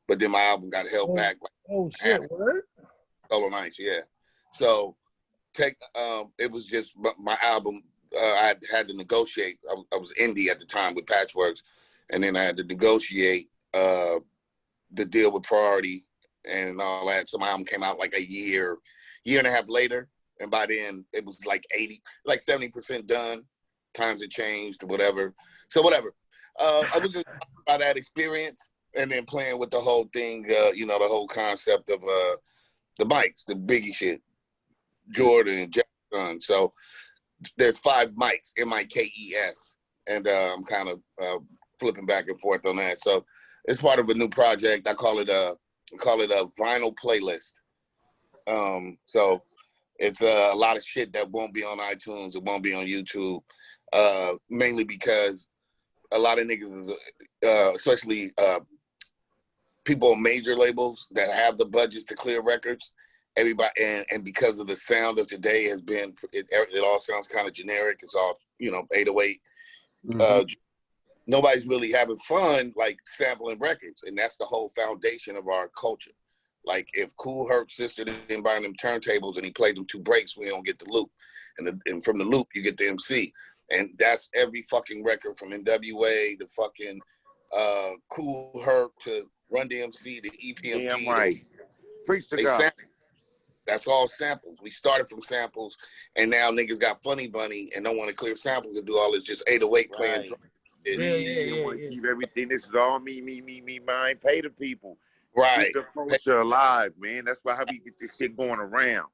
but then my album got held back.
Oh shit! What?
Solo nights, yeah. So it was just my album. I had to negotiate. I was indie at the time with Patchworks, and then I had to negotiate the deal with Priority and all that. So my album came out like a year and a half later. And by then it was like 70% done. Times had changed or whatever. So whatever. I was just talking about that experience and then playing with the whole thing, the whole concept of the mics, the Biggie shit, Jordan and Jackson. So there's 5 mics, M-I-K-E-S. And I'm kind of flipping back and forth on that. So it's part of a new project. I call it a vinyl playlist. So it's a lot of shit that won't be on iTunes. It won't be on YouTube, mainly because a lot of niggas, especially people on major labels that have the budgets to clear records, everybody, and because of the sound of today has been, it all sounds kind of generic. It's all, 808. Nobody's really having fun like sampling records, and that's the whole foundation of our culture. Like if Kool Herc's sister didn't buy them turntables and he played them 2 breaks, we don't get the loop, and from the loop you get the MC, and that's every fucking record from NWA to fucking Kool Herc to Run DMC to EPMD.
Damn right. Preach to God.
That's all samples. We started from samples, and now niggas got Funny Bunny and don't want to clear samples and do all this just 808 playing.
You want to keep everything. This is all me, mine. Pay the people.
Right.
Keep the culture alive, man. That's why how we get this shit going around.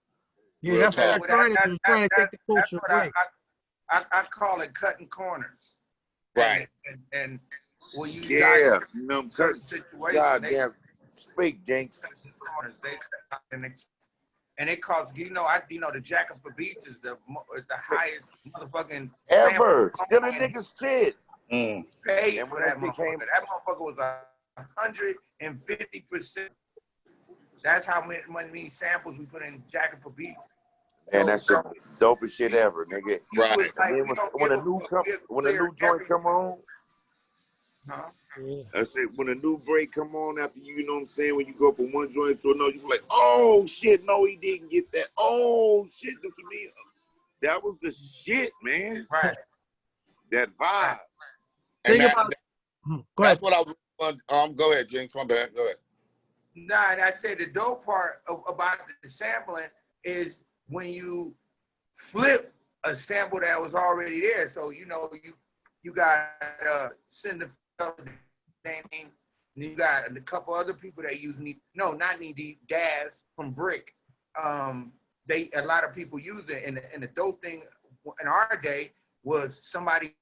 Yeah, that's what I'm trying to do. Trying to take the culture right.
I call it cutting corners.
Right.
And when you
cutting situations, speak, Jinx.
And it costs, the Jackers for Beats is the highest motherfucking
ever. Still a nigga's shit.
Paid for that motherfucker. That motherfucker was 150%. That's how many samples we put in Jackers for Beats.
And that's the dopest shit ever, nigga.
Right.
When a new joint come on. I said when a new break come on after you know what I'm saying, when you go from one joint to another, you like, oh shit, no, he didn't get that. Oh shit, that's me. That was the shit, man.
Right.
That vibe.
And
go ahead.
That's what I want. Go ahead, Jinx. My bad. Go ahead.
Nah, and I said the dope part about the sampling is when you flip a sample that was already there. So you got Cinder and you got a couple other people that use not Knee Deep, Daz from Brick. A lot of people use it, and the dope thing in our day was somebody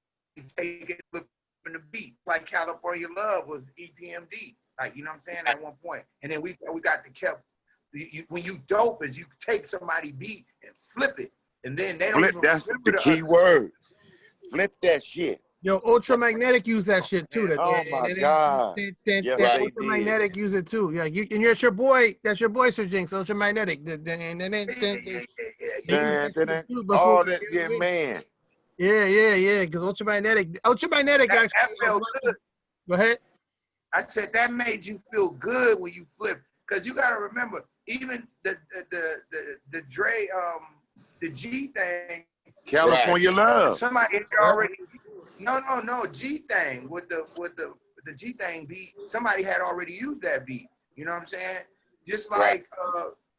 taking flipping the beat, like California Love was EPMD, like you know what I'm saying at one point, and then we got to kept. When you dope is you take somebody beat and flip it, and then they don't
flip. That's the key word. Flip that shit.
Yo, Ultramagnetic use that shit too.
Oh my God.
Ultramagnetic use it too. Yeah, and that's your boy, Sir Jinx, Ultramagnetic.
All that, yeah, man.
Yeah, because Ultramagnetic
that felt good.
Go ahead.
I said that made you feel good when you flip. Because you gotta remember, even the Dre, the G thing.
California Love.
Somebody had already no G thing with the G thing beat. Somebody had already used that beat. You know what I'm saying? Just like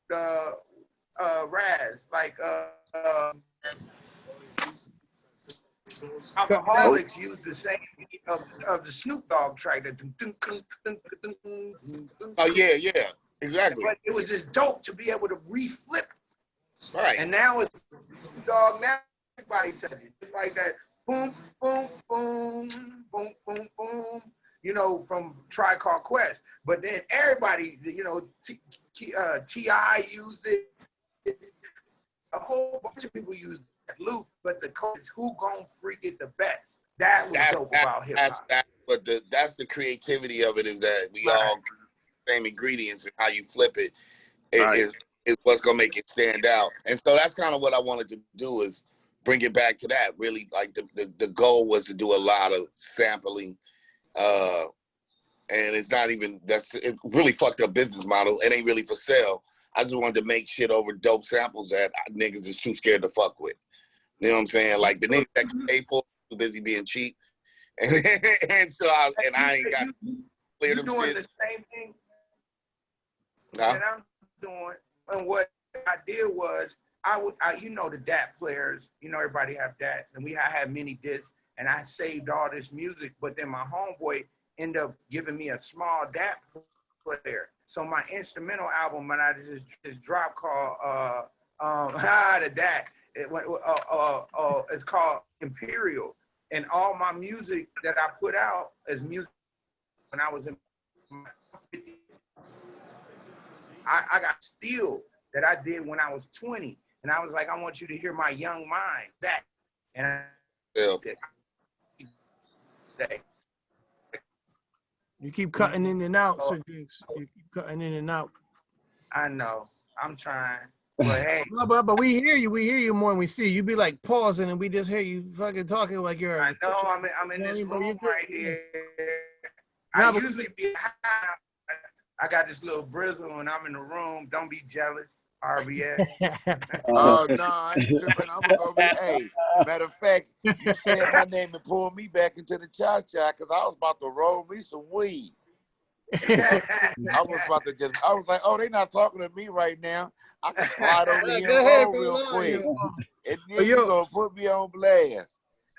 Raz, like Alcoholics used the same beat of the Snoop Dogg track.
Oh yeah, exactly.
But it was just dope to be able to reflip.
Right.
And now it's Snoop Dogg. Now everybody touches it. It's like that. Boom, boom, boom, boom, boom, boom. From Tribe Called Quest. But then everybody, T.I. used it. A whole bunch of people used that loop. But the code is who gon' freak it the best. That was dope about hip hop.
But that's the creativity of it, is that we all same ingredients, and how you flip it is what's gonna make it stand out. And so that's kind of what I wanted to do, is bring it back to that. Really, like the goal was to do a lot of sampling, and it's not even it's really fucked up business model. It ain't really for sale. I just wanted to make shit over dope samples that niggas is too scared to fuck with. You know what I'm saying? Like the niggas that can pay for it, too busy being cheap, and so I ain't got clear them
doing
shit.
The same thing that I'm doing, and what I did was I the DAT players, everybody have DATs, and I had many discs, and I saved all this music, but then my homeboy ended up giving me a small DAT player. So my instrumental album, when I just dropped called the DAT, it's called Imperial, and all my music that I put out is music when I was in my 50s. I got Steel that I did when I was 20, and I was like, I want you to hear my young mind, that, and I say,
you keep cutting in and out, Sir Jinx. You keep cutting in and out.
I know. I'm trying. But hey,
No, but we hear you more than we see you. You be like pausing, and we just hear you fucking talking like you're.
I know I'm in
You know
this
what I mean?
room right here.
Nah,
I
but-
usually be high. I got this little brizzle when I'm in the room. Don't be jealous, RBX.
Oh no, I ain't tripping. I was over here. Hey, matter of fact, you said my name and pulled me back into the cha-cha because I was about to roll me some weed. I was like, oh, they not talking to me right now. I can slide over here
Go
and
ahead,
roll real
Phil.
quick. And
But
then you gonna put me on blast.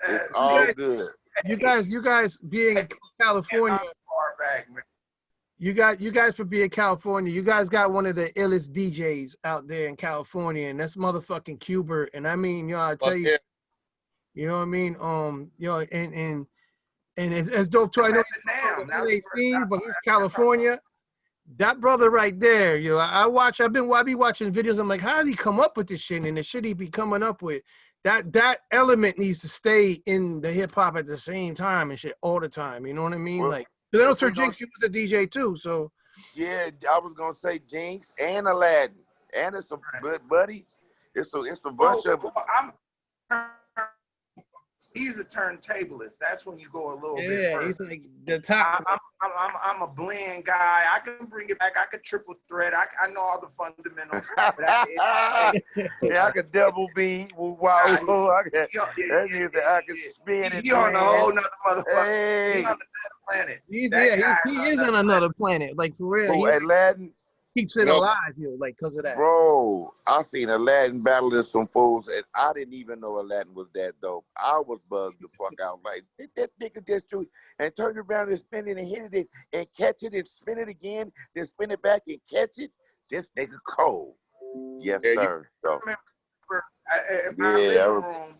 It's
you
all
guys-
good.
You guys being California,
Far back, man.
you guys for being California, you guys got one of the illest DJs out there in California, and that's motherfucking Q-Bert. And I mean, yo, I tell you, you know what I mean? Yo, and it's dope too. I know he's from the LA scene, but he's California. That brother right there, yo, I be watching videos. I'm like, how does he come up with this shit? And the shit he be coming up with, that element needs to stay in the hip hop at the same time and shit all the time. You know what I mean?
Well,
Like, because I know Sir
we
Jinx, you was a DJ too, so.
Yeah, I was gonna say Jinx and Aladdin, and it's a good buddy. It's a bunch of.
He's a turntablist. That's when you go a little bit
Yeah,
further.
he's like the top.
I'm a blend guy. I can bring it back. I can triple thread. I know all the fundamentals.
Yeah, I can double beat. Wow, I can spin it.
He on a whole nother motherfucker.
Hey.
He on another planet.
He is on another planet. Like for real.
Who,
He
Aladdin?
keeps it alive, yo, like because of that.
Bro, I seen Aladdin battling some fools, and I didn't even know Aladdin was that dope. I was bugged the fuck out. Like, that nigga just do it and turn around and spin it and hit it and catch it and spin it again, then spin it back and catch it. This nigga cold. Yes, sir.
In my living room,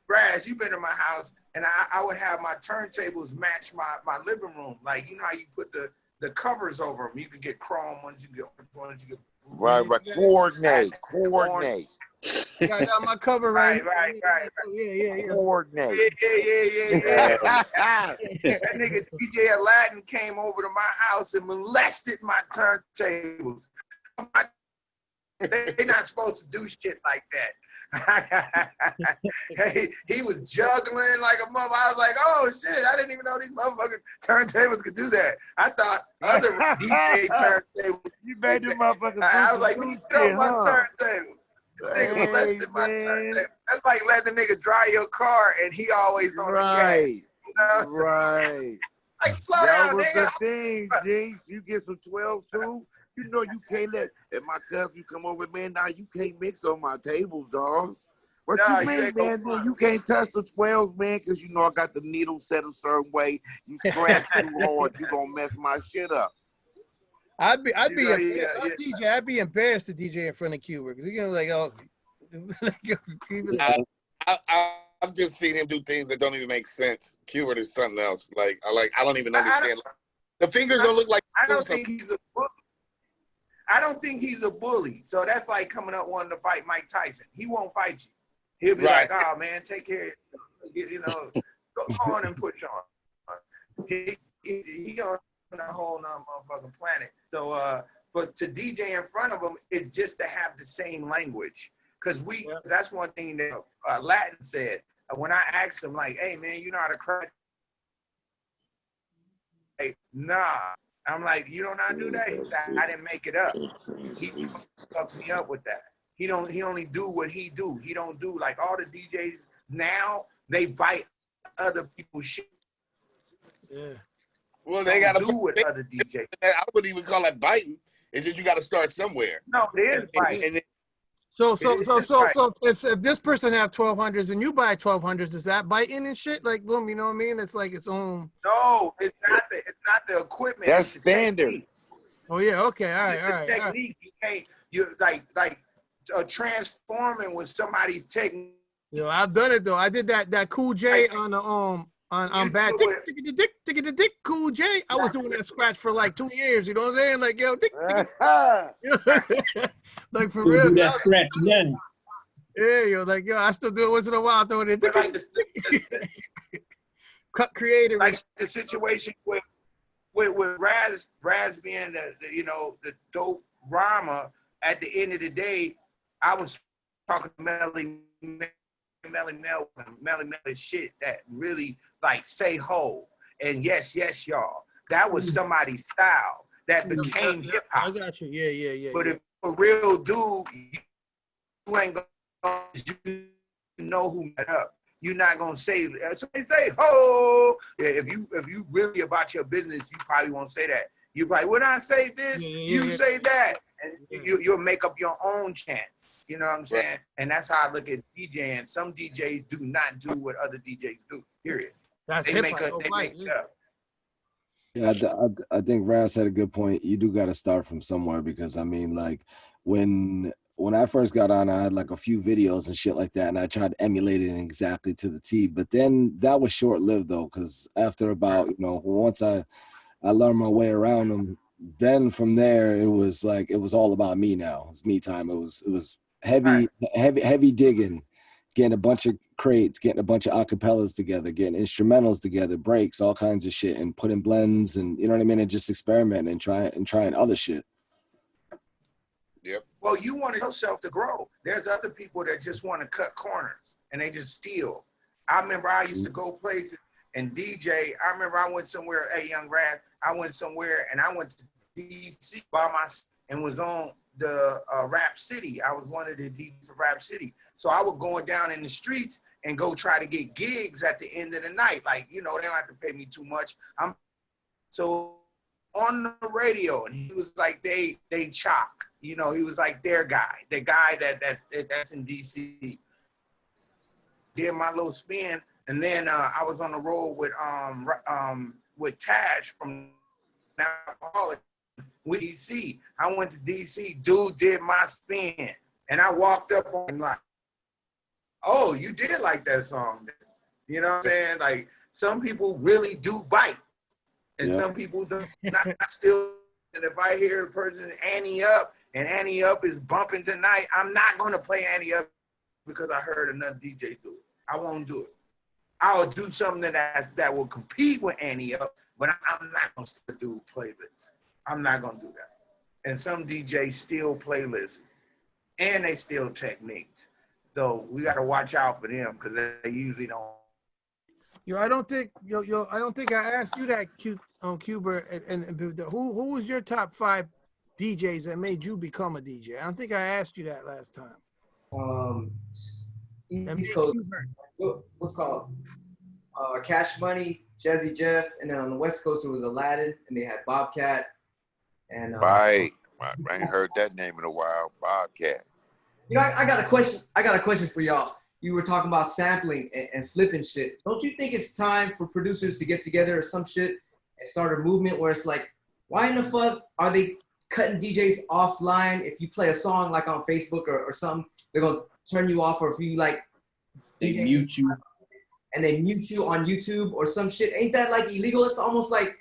Raz, you've been in my house, and I would have my turntables match my living room. Like, you know how you put the covers over them. You can get chrome ones, you get ones, you get
right. Coordinate.
I got my cover right.
Right.
Yeah.
Coordinate.
Yeah. That nigga DJ Aladdin came over to my house and molested my turntables. They not supposed to do shit like that. He was juggling like a mother. I was like, oh shit, I didn't even know these motherfucking turntables could do that. I thought other DJ turntables.
You made them motherfuckers.
I was like, let me get on my turntable. Nigga molested my turntable. That's like letting the nigga dry your car and he always on the gas. You know?
Right.
Like, slow
That
down,
was
nigga.
the thing, Jinx. You get some 12 too. You know you can't let if my cousin come over, man. Now you can't mix on my tables, dog. What
Nah,
you mean,
ain't no
man?
fun.
You can't touch the 12s, man, because you know I got the needle set a certain way. You scratch too hard, you gonna mess my shit up.
I'd be
know,
embarrassed.
yeah.
DJ, I'd be embarrassed to DJ in front of Q-Bert because he's gonna like, oh.
I've just seen him do things that don't even make sense. Q-Bert is something else. I don't even understand. The fingers don't look like.
I don't think he's a bully. I don't think he's a bully. So that's like coming up wanting to fight Mike Tyson. He won't fight you. He'll be
Right.
like, oh man, take care of yourself. You know, go on and push on. He on a whole nother motherfucking planet. So but to DJ in front of him, it's just to have the same language. Cause that's one thing that Latin said. When I asked him, like, hey man, you know how to cry? Hey, nah. I'm like, you don't know how to do that? He said, I didn't make it up. He fucked me up with that. He only do what he do. He don't do like all the DJs now, they bite other people's shit.
Yeah.
Well, they gotta
do with other DJs.
I wouldn't even call that biting. It's just you gotta start somewhere.
No, it is biting.
So if this person have 1200s and you buy 1200s, is that biting and shit? Like, boom, you know what I mean? It's like its own.
No, it's not the equipment.
That's
it's the
standard.
technique.
Oh yeah, okay, all right.
Technique. You can't. You like transforming with somebody's technique.
Yo, I've done it though. I did that Cool J on the on bad dick Cool J. I was doing that scratch for like 2 years. You know what I'm saying? Like yo, like for real.
Do that scratch again.
Yeah, yo, like yo, I still do it once in a while. Throwing it.
Like
Cut creative.
Like the situation with Raz being the dope rhymer, at the end of the day, I was talking to Melly shit that really like say ho and yes, y'all. That was somebody's style that became hip hop.
I got you. Yeah.
But if a real dude, you ain't gonna know who made up. You're not gonna say ho. If you really about your business, you probably won't say that. You probably when I say this, you say that, and you'll make up your own chant. You know what I'm saying? And that's how I look at DJing. Some DJs do not do what other DJs do. Period.
That's
They make
hip-hop.
it up.
Yeah, I think Ras had a good point. You do got to start from somewhere because I mean, like when I first got on, I had like a few videos and shit like that, and I tried to emulate it exactly to the T. But then that was short lived though, because after about once I learned my way around them, then from there it was like it was all about me now. It's me time. It was heavy digging, getting a bunch of crates, getting a bunch of acapellas together, getting instrumentals together, breaks, all kinds of shit, and putting blends and you know what I mean, and just experimenting and trying other shit.
Yep.
Well, you want yourself to grow. There's other people that just want to cut corners and they just steal. I remember I used to go places and DJ. I remember I went somewhere, Young Ras, I went somewhere and I went to DC by myself and was on the Rap City. I was one of the DJs for Rap City. So I was going down in the streets and go try to get gigs at the end of the night. Like, they don't have to pay me too much. So on the radio, and he was like, they chalk. He was like their guy, the guy that's in DC. Did my little spin, and then I was on the road with Tash from Alcoholic with DC. I went to DC, dude did my spin, and I walked up on him like, oh, you did like that song. You know what I'm saying? Like, some people really do bite, and some people do not still. And if I hear a person Annie Up, and Annie Up is bumping tonight, I'm not going to play Annie Up because I heard another DJ do it. I won't do it. I'll do something that will compete with Annie Up, but I'm not going to do playlists. I'm not going to do that. And some DJs steal playlists, and they steal techniques. So we got to watch out for them because they usually don't.
I don't think I asked you that, Q-Bert, and who was your top 5 DJs that made you become a DJ? I don't think I asked you that last time.
East Coast, what's called Cash Money, Jazzy Jeff, and then on the West Coast it was Aladdin, and they had Bobcat. And
right, I ain't heard that name in a while. Bobcat.
I got a question. I got a question for y'all. You were talking about sampling and flipping shit. Don't you think it's time for producers to get together or some shit and start a movement where it's like, why in the fuck are they cutting DJs offline? If you play a song like on Facebook or something, they're gonna turn you off, or if you like
they mute you.
And they mute you on YouTube or some shit. Ain't that like illegal? It's almost like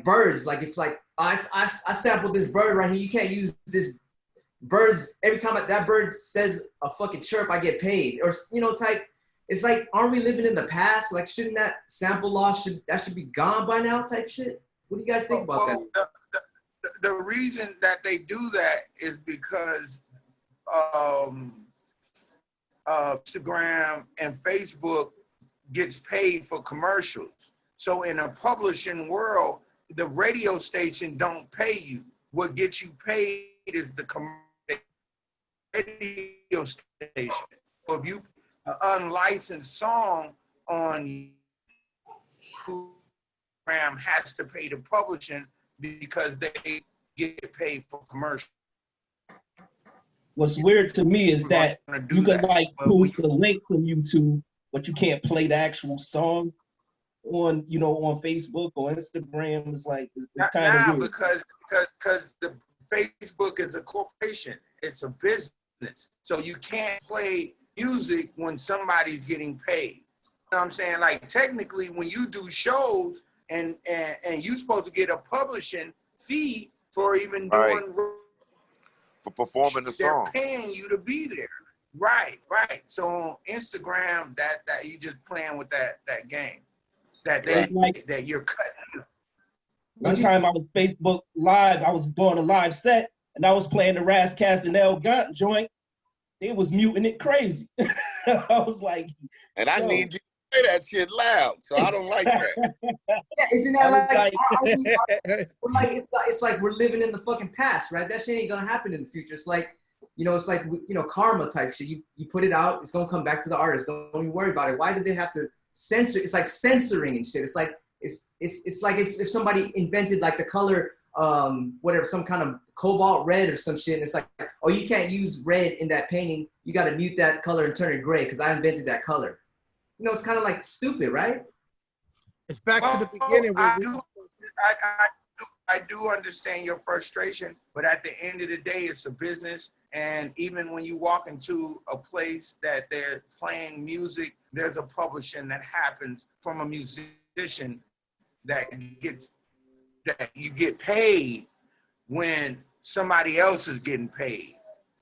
birds. Like it's like I sampled this bird right here. You can't use this birds every time that bird says a fucking chirp, I get paid, or type. It's like, aren't we living in the past? Like, shouldn't that sample law should be gone by now? Type shit. What do you guys think about that?
The reason that they do that is because Instagram and Facebook gets paid for commercials. So in a publishing world, the radio station don't pay you. What gets you paid is the radio station. So if you unlicensed song on Instagram has to pay the publishing because they get paid for commercial.
What's weird to me is that you can like post the link from YouTube, but you can't play the actual song on on Facebook or Instagram. It's like it's kind of weird.
Because the Facebook is a corporation. It's a business. So you can't play music when somebody's getting paid. You know what I'm saying? Like, technically, when you do shows and you're supposed to get a publishing fee for even doing
for performing the song.
They're paying you to be there. Right. So on Instagram, that you just playing with that game. That you're cutting.
One time I was Facebook Live, I was doing a live set, and I was playing the Ras Kass and El Gunt joint. They was muting it crazy. I was like,
and I need you to play that shit loud, so I don't like that.
Yeah, isn't that like it's like we're living in the fucking past, right? That shit ain't gonna happen in the future. It's like, it's like, karma type shit. You put it out, it's gonna come back to the artist. Don't even worry about it. Why did they have to censor? It's like censoring and shit. It's like it's like if somebody invented like the color whatever, some kind of cobalt red or some shit, and it's like, oh, you can't use red in that painting. You got to mute that color and turn it gray because I invented that color. It's kind of like stupid, right?
It's back to the beginning.
I do understand your frustration, but at the end of the day, it's a business. And even when you walk into a place that they're playing music, there's a publishing that happens from a musician that you get paid when somebody else is getting paid.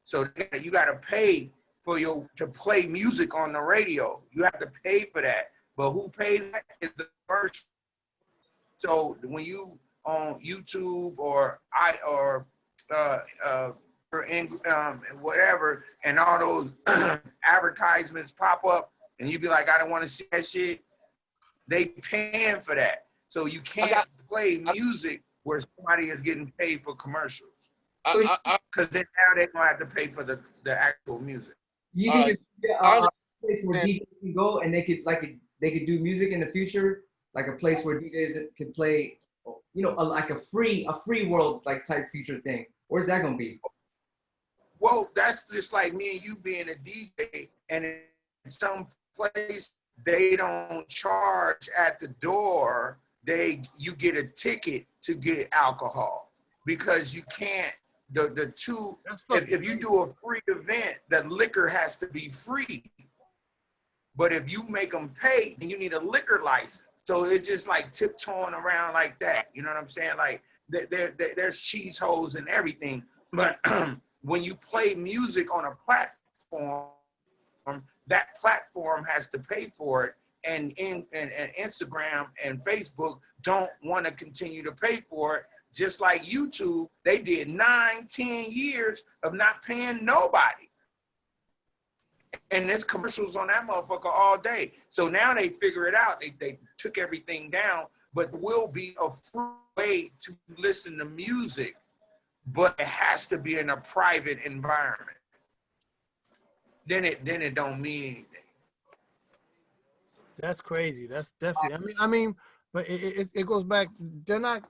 So you got to pay for to play music on the radio. You have to pay for that. But who pays that is the commercial. So when you on YouTube or whatever, and all those advertisements pop up, and you be like, I don't want to see that shit. They paying for that. So you can't play music where somebody is getting paid for commercials. Because then now they're gonna have to pay for the actual music.
You think a place where DJs can go and they could do music in the future, like a place where DJs can play, like a free world like type future thing. Where's that gonna be?
Well, that's just like me and you being a DJ, and in some place they don't charge at the door. You get a ticket to get alcohol because you can't. If you do a free event, the liquor has to be free. But if you make them pay, then you need a liquor license. So it's just like tiptoeing around like that. You know what I'm saying? Like there's cheese holes and everything. But when you play music on a platform, that platform has to pay for it. And Instagram and Facebook don't want to continue to pay for it. Just like YouTube, they did 9-10 years of not paying nobody. And there's commercials on that motherfucker all day. So now they figure it out. They took everything down, but there will be a free way to listen to music, but it has to be in a private environment. Then it don't mean anything.
That's crazy. That's definitely. I mean, but it goes back. They're not.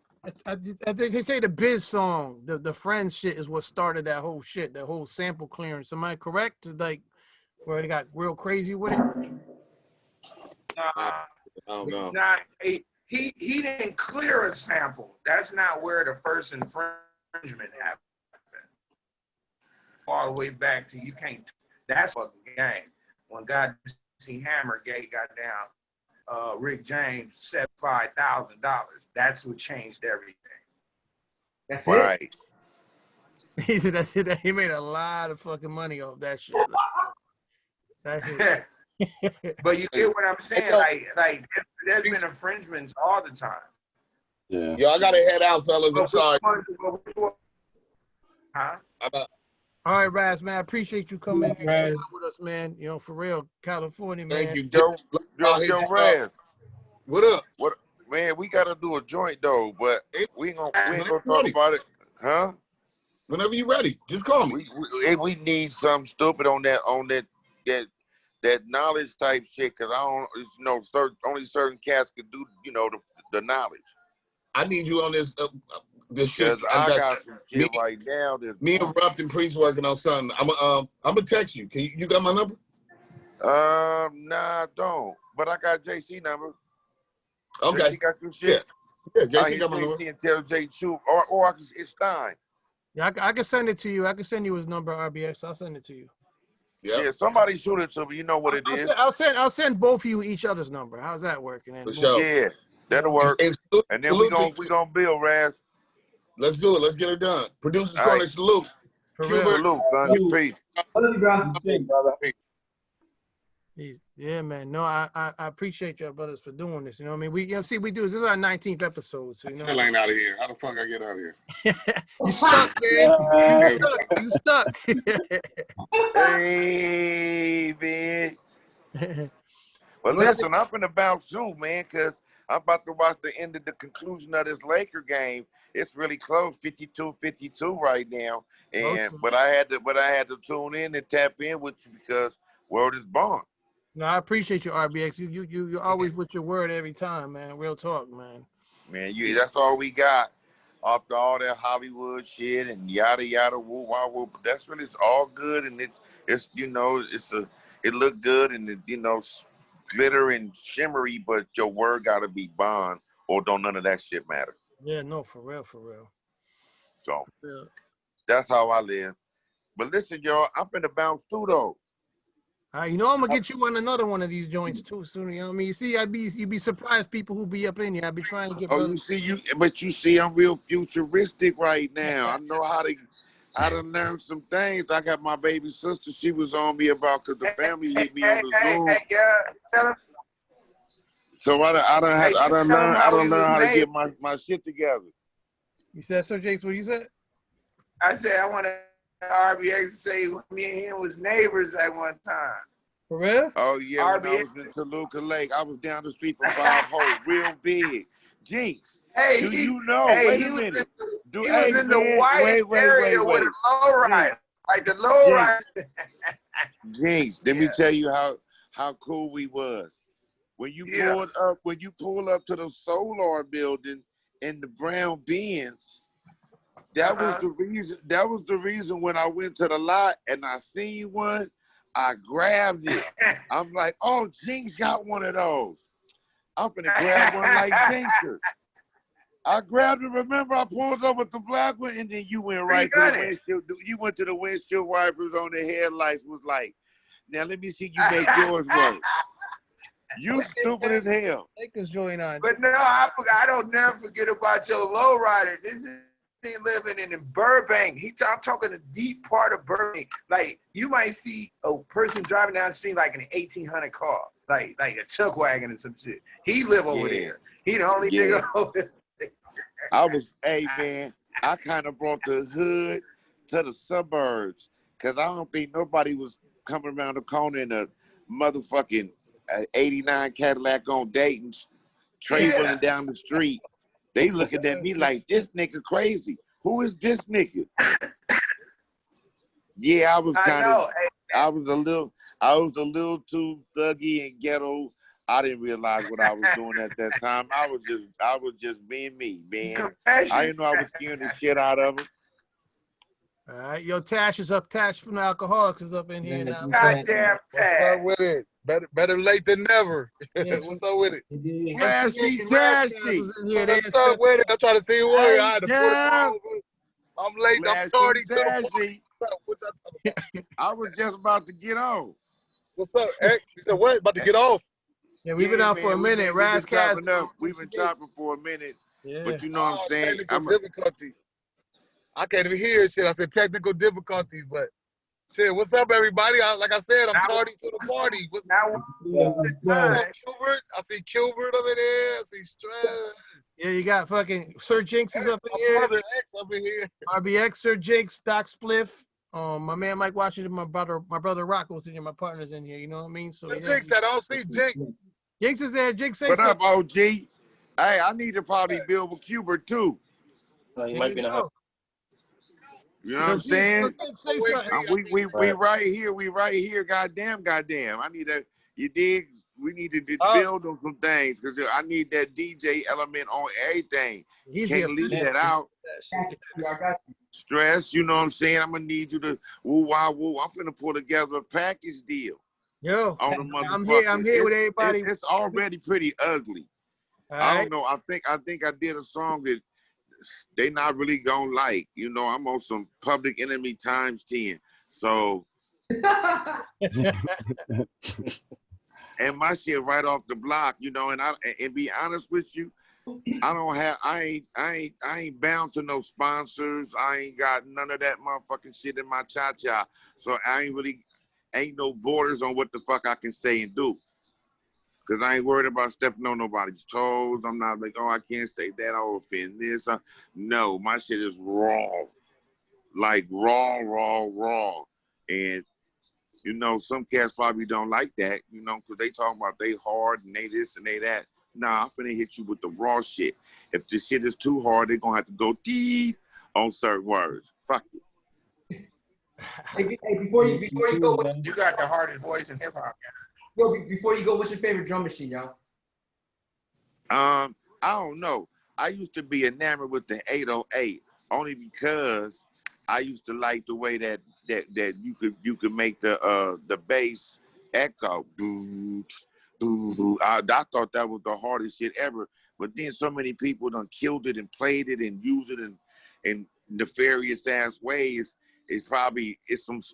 They say the Biz song, the Friends shit is what started that whole shit, that whole sample clearance. Am I correct? Like, where they got real crazy with it?
Nah, he didn't clear a sample. That's not where the first infringement happened. All the way back to you can't. That's fucking game. When God see Hammergate got down, Rick James $75,000. That's what changed everything.
That's
right.
It.
He said that's it. He made a lot of fucking money off that shit.
But you get what I'm saying? Like there's been infringements all the time.
Yeah.
Yo, I gotta head out, fellas. I'm sorry.
Huh?
All right, Raz, man. I appreciate you coming in with us, man. For real, California, man.
Thank you.
Yo, Raz.
What up?
Man, we gotta do a joint though, but we ain't gonna talk about it, huh?
Whenever you ready, just call me.
We need something stupid on that knowledge type shit, cause I don't, only certain cats can do, the knowledge.
I need you on this shit.
I got some shit right now.
Me and Rupt and Priest working on something. I'm gonna text you. You got my number?
Nah, I don't. But I got JC number.
Okay.
JC got some shit.
Yeah, JC got my number.
JC and tell JC, or it's fine.
Yeah, I can send it to you. I can send you his number, RBX. I'll send it to you.
Yep.
Yeah, somebody shoot it to me. You know what it is.
I'll send both of you each other's number. How's that working?
For sure.
Yeah, that'll work. And then we gonna build, Raz.
Let's do it. Let's get it done. Producers Corner, salute.
For real.
Salute, son. Peace.
I love you, bro.
Peace. Yeah, man. No, I appreciate y'all brothers for doing this. You know what I mean? We see we do this. This is our 19th episode. So you know
Still ain't out of here. How the fuck I get out of here?
you stuck, man. You stuck.
Hey, man. Well, listen, I'm finna bounce soon, man, because I'm about to watch the end of the conclusion of this Laker game. It's really close, 52-52 right now. And
Okay.
but I had to tune in and tap in with you because word is born.
No, I appreciate you, RBX. You're always with your word every time, man. Real talk, man.
Man, that's all we got. After all that Hollywood shit and yada yada woo wah woo, but that's when it's all good and it's it looked good and it glitter and shimmery, but your word gotta be bond or don't none of that shit matter.
Yeah, no, for real, for real.
So
Yeah.
that's how I live. But listen, y'all, I'm finna bounce too though.
You know I'm gonna get you on another one of these joints too soon. You know what I mean? You see, you'd be surprised people who be up in here. I'd be trying to get.
Oh, you see, I'm real futuristic right now. I know how to learn some things. I got my baby sister. She was on me about because the family hit me on the Zoom.
Tell him.
So I done learn how to get
neighbors.
my shit together.
You said so, Jakes? What you said?
I said I want to RBX to say me and him was neighbors at one time.
For real?
Oh yeah, when I
RBX.
was in Toluca Lake, I was down the street from Bob Hope, real big. Jinx,
Hey,
do you know?
Hey,
wait
he
a
was
minute.
he was in the white area with a low rider, like the low rider.
Jinx, let me tell you how cool we was. When you pull up to the Solar building in the brown Benz, that was the reason. That was the reason when I went to the lot and I seen one, I grabbed it. I'm like, oh, Jinx got one of those. I'm gonna grab one like Jinx. I grabbed it. Remember, I pulled up with the black one, and then you went right to the windshield. You went to the windshield wipers on the headlights. Was like, now let me see you make yours work. You stupid as hell.
Lakers joint on.
But no, I don't never forget about your lowrider. This is living in Burbank. I'm talking the deep part of Burbank. Like you might see a person driving down the street like an 1800 car, like a chuck wagon or some shit. He live over there. He the only nigga over there.
Hey man, I kind of brought the hood to the suburbs because I don't think nobody was coming around the corner in a motherfucking 89 Cadillac on Dayton, running down the street. They looking at me like, this nigga crazy. Who is this nigga? Yeah, I was a little too thuggy and ghetto. I didn't realize what I was doing at that time. I was just being me, man. I didn't know I was scaring the shit out of him.
All right, yo, Tash is up. Tash from the Alcoholics is up in here now.
Goddamn
What's up with it? Better late than never. What's up with it?
Flashy Tashy.
What's up with it? I'm trying to see what I had to put it on. I'm late. I'm tardy to the party.
I was just about to get on.
What's up, X? You said what? About to get off?
Yeah, we've been out for a minute. Ras Kass.
We've been chopping for a minute.
Yeah.
But you know what I'm saying?
Technical difficulty. I can't even hear shit. I said technical difficulties, but shit, what's up, everybody? Like I said, I'm tardy to the party. What's up, Q-Bert? I see Q-Bert over there. I see Stress.
Yeah, you got fucking Sir Jinx is up in here.
Brother X up in here.
RBX, Sir Jinx, Doc Spliph. My man Mike Washington, my brother Rockoleone in here, my partner's in here. You know what I mean? So
yeah. Jinx that I don't see Jinx.
Jinx is there. Jinx, say
what up,
something.
OG? Hey, I need to probably build with Q-Bert too.
You might be in a house.
You know what I'm saying?
Say something.
We right here. We right here. Goddamn. I need that. You dig? We need to build on some things because I need that DJ element on everything. Can't leave that out. Stress, you know what I'm saying? I'm gonna need you to woo. I'm gonna pull together a package deal.
Yo,
on the
I'm here with everybody.
It's already pretty ugly. I don't know. I think I did a song that they not really gonna like. You know, I'm on some Public Enemy times 10. So and my shit right off the block, you know, and be honest with you, I ain't bound to no sponsors. I ain't got none of that motherfucking shit in my cha-cha. So I ain't really ain't no borders on what the fuck I can say and do. Cause I ain't worried about stepping on nobody's toes. I'm not like, oh, I can't say that. I'll offend this. No, my shit is raw. Like raw. And, you know, some cats probably don't like that, you know, because they talk about they hard and they this and they that. Nah, I'm finna hit you with the raw shit. If the shit is too hard, they're gonna have to go deep on certain words. Fuck it.
Hey, before you go,
You got the hardest voice in hip hop.
yo, before you go, what's your favorite drum machine, yo?
I don't know. I used to be enamored with the 808 only because I used to like the way that you could make the bass echo. I thought that was the hardest shit ever. But then so many people done killed it and played it and used it in nefarious ass ways. It's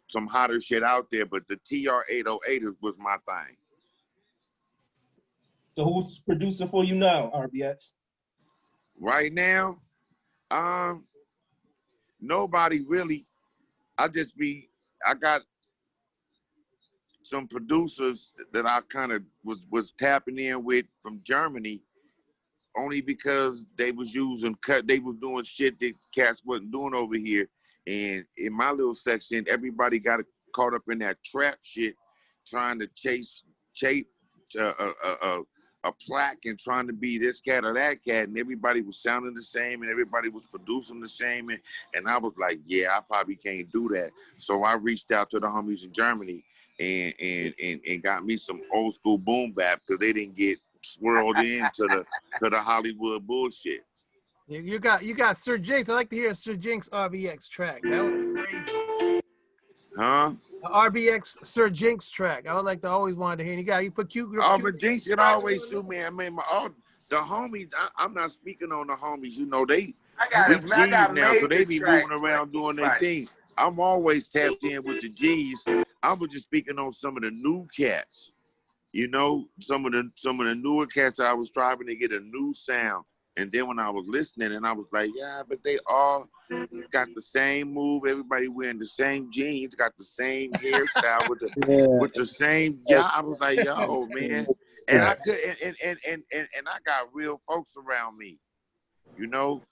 some hotter shit out there. But the TR-808 was my thing.
So who's producing for you now, RBX?
Right now, nobody really. I got some producers that I kind of was tapping in with from Germany, only because they was doing shit that cats wasn't doing over here. And in my little section, everybody got caught up in that trap shit, trying to chase a plaque and trying to be this cat or that cat, and everybody was sounding the same and everybody was producing the same, and I was like, yeah, I probably can't do that. So I reached out to the homies in Germany and got me some old school boom bap because they didn't get swirled into the Hollywood bullshit.
You got Sir Jinx. I'd like to hear a Sir Jinx RBX track. That would be crazy.
Huh?
A RBX Sir Jinx track. I would like to always wanted to hear. You put Q.
But Jinx can always shoot me. I mean, the homies. I'm not speaking on the homies. You know they. We G's now, so they be moving around doing their thing. I'm always tapped in with the G's. I was just speaking on some of the new cats. You know, some of the newer cats. I was striving to get a new sound. And then when I was listening, and I was like, yeah, but they all got the same move. Everybody wearing the same jeans, got the same hairstyle with the same. Yeah, I was like, yo, man. And I could, and I got real folks around me. You know,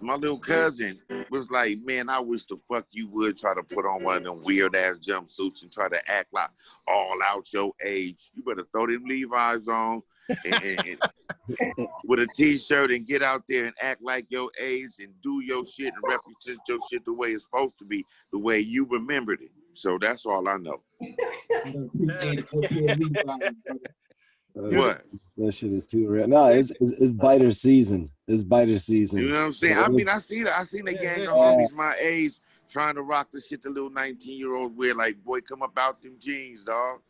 my little cousin was like, man, I wish the fuck you would try to put on one of them weird ass jumpsuits and try to act like all out your age. You better throw them Levi's on. And with a t-shirt and get out there and act like your age and do your shit and represent your shit the way it's supposed to be, the way you remembered it. So that's all I know. What?
That shit is too real. No, it's biter season. It's biter season.
You know what I'm saying? I mean, I seen the gang of homies my age trying to rock the shit the little 19-year-olds wear. Like, boy, come about them jeans, dog.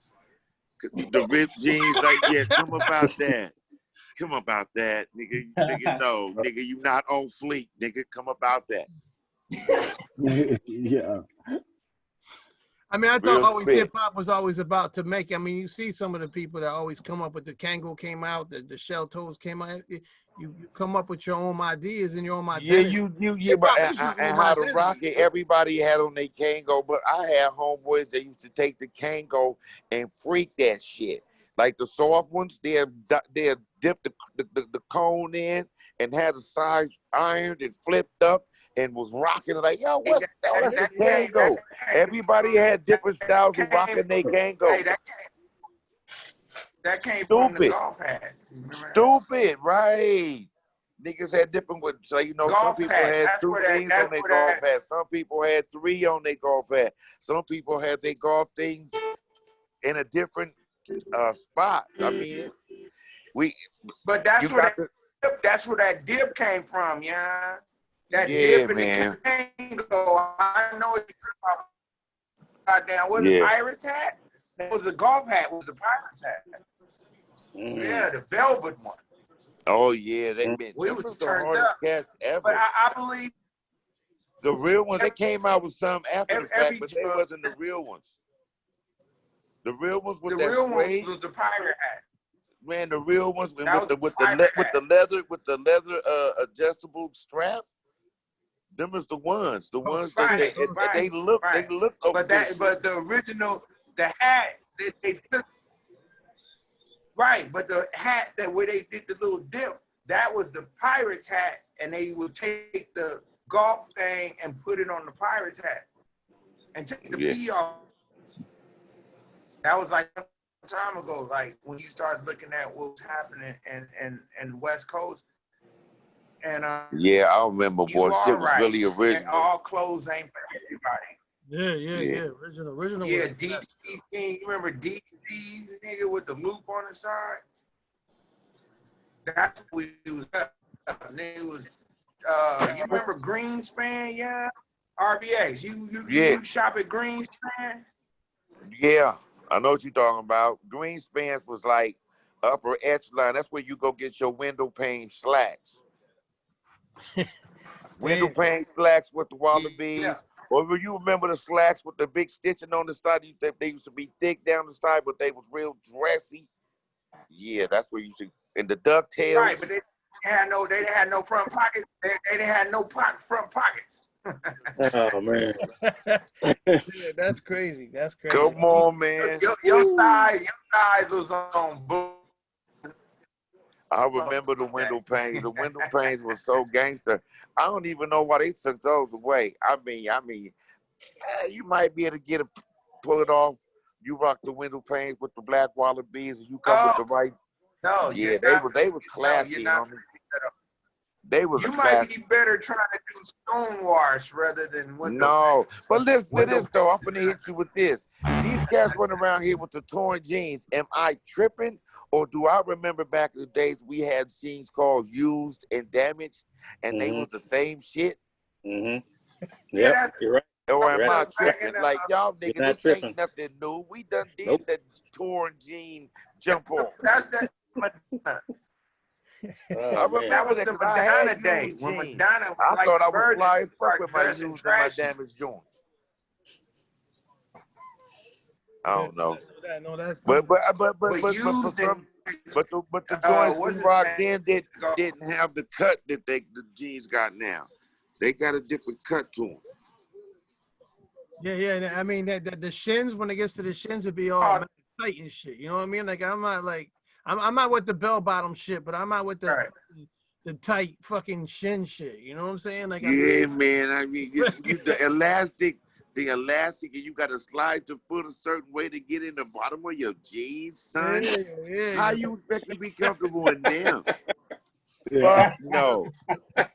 The ripped jeans, like, yeah, come about that. Come about that, nigga. Nigga, no. Nigga, you not on fleek. Nigga, come about that.
Yeah.
I mean, I thought always hip hop was always about to make. I mean, you see some of the people that always come up with the Kango came out, the Shell Toes came out. You come up with your own ideas and your own identity.
Yeah, but and how to rock it, everybody had on their Kango, but I had homeboys that used to take the Kango and freak that shit. Like the soft ones, they'll dip the cone in and had the sides ironed and flipped up and was rocking it like, yo, what's that? That's the Kango. Everybody had different styles of rocking their Kango.
That came from the golf hats.
Stupid, right. Niggas had different ones. So, you know, some people had 2 things on their golf hat. Some people had 3 on their golf hat. Some people had their golf things in a different spot. I mean,
but that's where that dip came from, yeah. That dip in the Kango. I know what you're about. Goddamn, was it Pirates hat? That was a golf hat. Was the Pirates hat? Yeah, the velvet one.
Oh yeah, we was the hardest cats ever.
But I believe
the real ones. They came out with some after the fact, but they wasn't the real ones. The real ones with that suede.
Was the pirate hat.
Man, the real ones with the leather adjustable strap. Them is the ones that
Right,
they
right,
they look
right.
over this.
But the original, the hat that they took, right, but the hat that where they did the little dip, that was the pirate's hat, and they would take the golf thing and put it on the pirate's hat and take the P off. That was like a time ago, like when you start looking at what was happening in West Coast. And
Yeah, I remember, boy. Shit was
right.
really original.
And all clothes ain't for everybody.
Yeah. Original.
Yeah, DC King. You remember DC's nigga with the loop on the side? That's what we was up. Nigga was you remember Greenspan, yeah? RBX. You shop at Greenspan?
Yeah, I know what you're talking about. Greenspan's was like upper echelon. That's where you go get your window pane slacks. Window pane slacks with the wallabies.
Yeah.
Or you remember the slacks with the big stitching on the side? They used to be thick down the side, but they was real dressy. Yeah, that's where you see. And the ducktails.
Right, but they didn't have no front pockets. They didn't have no front pockets.
Oh man.
Yeah, that's crazy. That's crazy.
Come on, man.
Your thighs was on boom.
I remember the window panes. The window panes were so gangster. I don't even know why they took those away. I mean, you might be able to pull it off. You rock the window panes with the black wallabies, and you come with the right.
No,
yeah, they was classy. They was.
You might be better trying to do stonewash rather than window.
No, but listen to this though. I'm gonna hit you with this. These cats run around here with the torn jeans. Am I tripping? Or do I remember back in the days we had jeans called used and damaged, and they was the same shit?
Yeah, you're right.
Or am I tripping? Like, y'all niggas, this
tripping.
ain't nothing new. We done did that torn jean jump off.
That's that.
I remember
that was
that
the
because I had
Madonna days.
used
When
jeans.
Madonna was
I
like
thought I was
virgin,
fly as fuck
started
with my
dressing
used and my
trashy.
damaged joints. I don't know.
No, that's
But the joints we rocked in didn't have the cut that the jeans got now. They got a different cut to them.
Yeah. I mean, the shins, when it gets to the shins, it'd be all tight and shit. You know what I mean? Like, I'm not with the bell bottom shit, but I'm not with the tight fucking shin shit. You know what I'm saying? Like,
man. I mean, the elastic, and you got to slide your foot a certain way to get in the bottom of your jeans, son.
Yeah.
How you expect to be comfortable in them? Fuck no.
I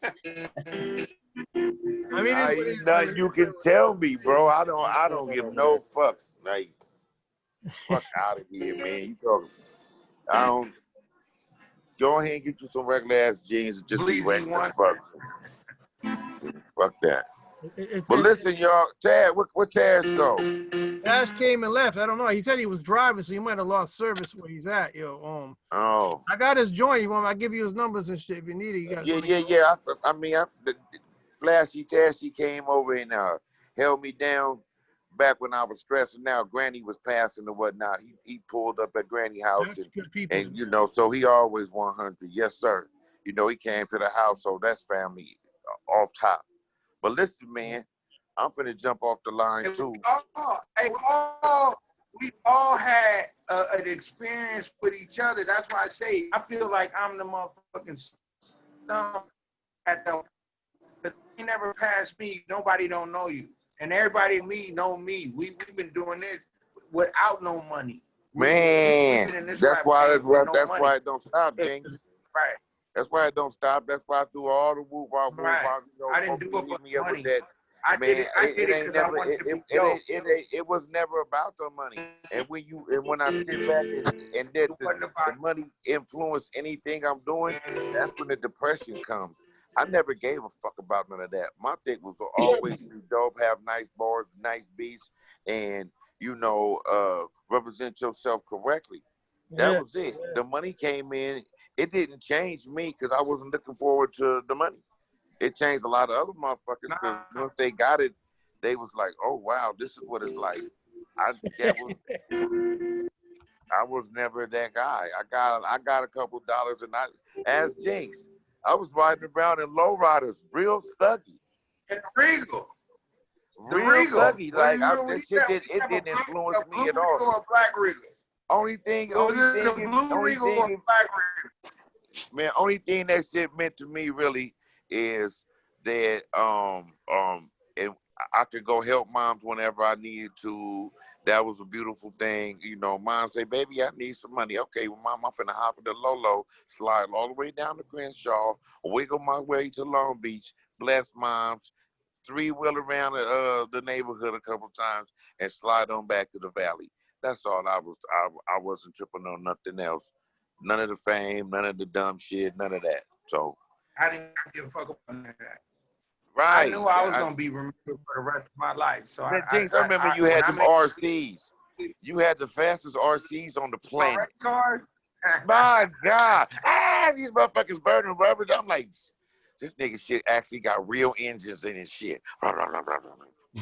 mean,
ain't nothing you can tell me, bro. I don't give no fucks. Like, fuck out of here, man. You talking? I don't. Go ahead and get you some regular ass jeans and just be regular as fuck. Fuck that. But listen, y'all, Tad, where Tash go?
Tash came and left. I don't know. He said he was driving, so he might have lost service where he's at. Yo,
Oh. I
got his joint. You want me? I give you his numbers and shit if you need it.
Yeah. I mean, the Flashy Tashy came over and held me down back when I was stressing out. Granny was passing or whatnot. He pulled up at Granny house and you know, so he always 100. Yes, sir. You know, he came to the house, so that's family off top. But listen, man, I'm finna jump off the line too.
We all had an experience with each other. That's why I say I feel like I'm the motherfucking son at the. You never passed me. Nobody don't know you, and everybody know me. We've been doing this without no money.
Man, that's why it don't stop, Jinx.
Right.
That's why it don't stop. That's why I threw all the whoop out.
Right.
You know,
I didn't do it for money.
I did it because I wanted to be dope. It was never about the money. And when I sit back and let the money influence anything I'm doing, that's when the depression comes. I never gave a fuck about none of that. My thing was to always be dope, have nice bars, nice beats, and represent yourself correctly. That was it. The money came in. It didn't change me because I wasn't looking forward to the money. It changed a lot of other motherfuckers because once they got it, they was like, "Oh wow, this is what it's like." I was never that guy. I got a couple dollars, and as Jinx, I was riding around in lowriders, real thuggy.
And the Regal.
Real thuggy. Like that shit didn't influence me at all.
Or black Regal.
Only thing
Regal or black Regal?
Man, only thing that shit meant to me really is that and I could go help moms whenever I needed to. That was a beautiful thing. You know, mom say, baby, I need some money. Okay, well, mom, I'm finna hop in the Lolo, slide all the way down to Crenshaw, wiggle my way to Long Beach, bless moms, three-wheel around the neighborhood a couple times, and slide on back to the valley. That's all I wasn't tripping on nothing else. None of the fame, none of the dumb shit, none of that. So
I didn't give a fuck about none of that.
right.
I knew I was gonna be remembered for the rest of my life. So
Jinx, I remember you had them RCs. You had the fastest RCs on the planet.
Cars.
My God. These motherfuckers burning rubber. I'm like, this nigga shit actually got real engines in his shit.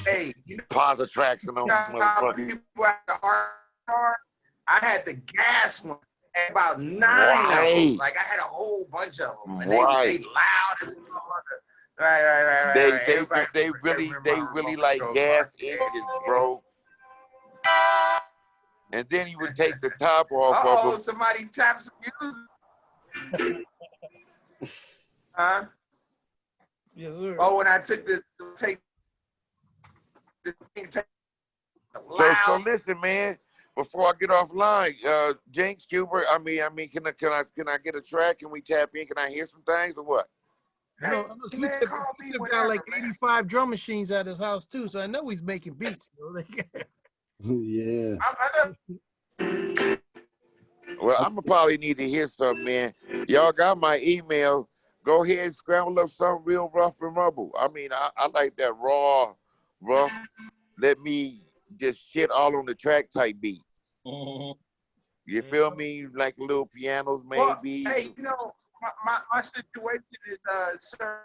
Hey, you know,
Positive traction on this motherfucker.
People had the R car. I had the gas one. About 9 of them. Like I had a whole bunch of them. And they loud as Right.
They really like gas engines, bro. And then you would take the top off of them.
Somebody taps music. Huh?
Yes, sir.
Oh, when I took the thing.
So listen, man. Before I get offline, Jinx, Q-Bert, I mean, can I get a track? Can we tap in? Can I hear some things or what?
I know Spliph got like 85 drum machines at his house too, so I know he's making beats.
Yeah.
Well, I'm gonna probably need to hear something, man. Y'all got my email. Go ahead and scramble up something real rough and rumble. I mean, I like that raw, rough. Let me just shit all on the track type beat. You feel me? Like little pianos, maybe.
Well, hey, you know, my situation is search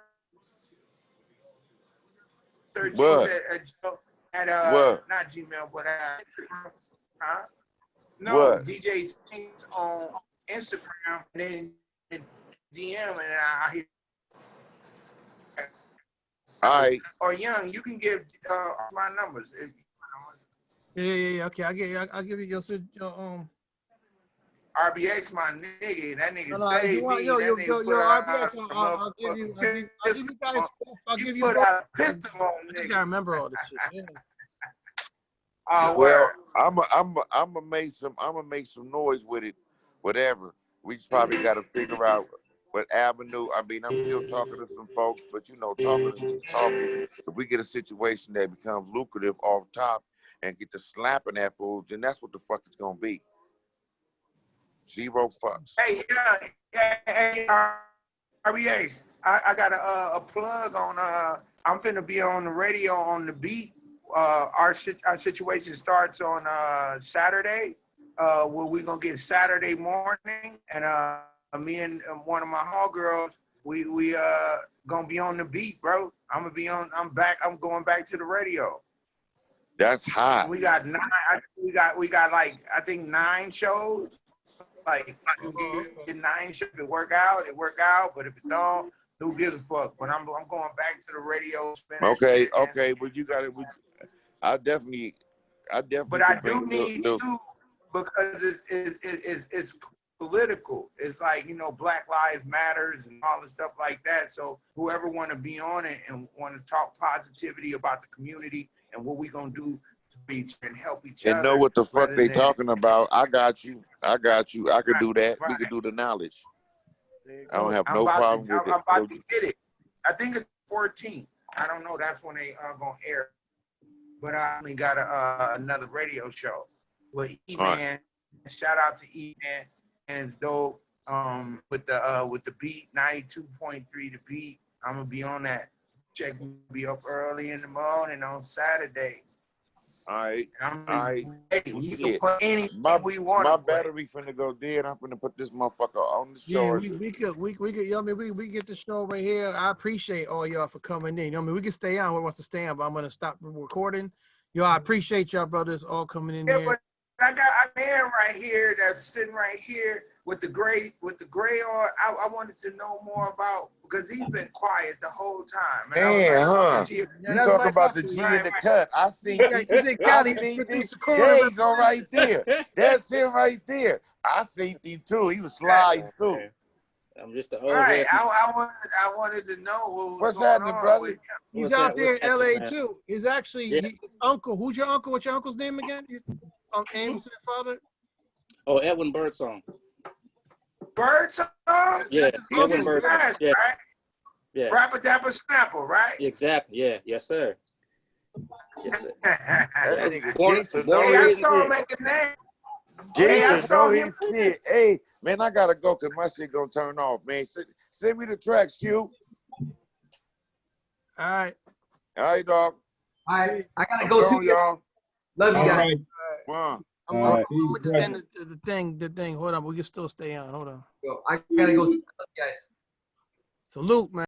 at not Gmail, but no, DJ Jinx on Instagram, and then DM, and I hear.
All right.
Or Young, you can give my numbers.
Yeah. Okay, I'll give you your
RBX, my nigga. That nigga saved me.
Yo, RBX. I'll give you guys. I'll give you. I just gotta remember all this shit. Yeah.
Well, I'm gonna make some noise with it. Whatever. We just probably got to figure out what avenue. I mean, I'm still talking to some folks, but you know, talking is talking. If we get a situation that becomes lucrative off top and get to slapping that fool, then that's what the fuck it's gonna be. Zero fucks.
Hey, RBX. I got a plug on. I'm finna be on the radio on the beat. Our situation starts on Saturday. Where we gonna get Saturday morning, and me and one of my hall girls, we gonna be on the beat, bro. I'm going back to the radio.
That's hot.
We got 9. We got like I think 9 shows. Like you get 9 shows. If it work out. But if it don't, who gives a fuck? But I'm going back to the radio.
Okay. But you got it. I definitely.
But I do need you because it's political. It's like, you know, Black Lives Matters and all the stuff like that. So whoever want to be on it and want to talk positivity about the community and what we gonna do to reach and help each other.
And know what the fuck they talking about. I got you. I could do that. We could do the knowledge. I don't have no problem with it.
I'm about to get it. I think it's 14. I don't know. That's when they are gonna air. But I only got another radio show with E-Man. Shout out to E-Man, and it's dope. With the beat 92.3 the beat. I'm gonna be on that. Check me up early in the morning on Saturday.
All right.
We can put anything we want.
My battery finna go dead. I'm finna put this motherfucker on the charge.
Yeah, we could. You know, I mean, we get the show right here. I appreciate all y'all for coming in. You know, I mean, we can stay on. Who wants to stay on? But I'm gonna stop recording. Yo, I appreciate y'all brothers all coming in here.
But I got a man right here that's sitting right here with the gray on, I wanted to know more about because he's been quiet the whole time.
Man, huh?
He-
You
that's
talking
Mike
about the
Watson.
G in the cut. I see.
Yeah, DJ
I
Cali,
seen him.
producer corner.
There you go right there. That's him right there. I seen him too. He was sliding through.
Man. I'm just the old
Right.
head.
I wanted to know what was
What's
going
happening,
on
brother?
with him.
He's
What's
out
that?
there
What's
in LA
happening, man?
too. He's actually
Yes.
his uncle. Who's your uncle? What's your uncle's name again? Ames' father?
Oh, Edwin Birdsong.
Birdsong?
Yeah,
He's
Edwin
in
Birdsong.
Tash,
Yeah,
right?
yeah,
Rapper Dapper Snapper, right?
exactly. Yeah, yes, sir. Yes, sir.
That
That's
nigga
born-
Jinx to
born
know
Hey, I
his
saw him
shit.
make a name.
Jinx
Hey, I
to
saw
know
him.
his shit. Hey, man, I gotta go because my shit gonna turn off, man. Send me the tracks, Q.
All right.
All right, dog.
All right, I gotta
I'm
go
going,
too.
y'all.
Love you
All
guys.
right.
One.
I'm
All right.
I'm with the, end of the thing. Hold on, we can still stay on. Hold on.
Yo, I gotta go too. Love you guys.
Salute, man.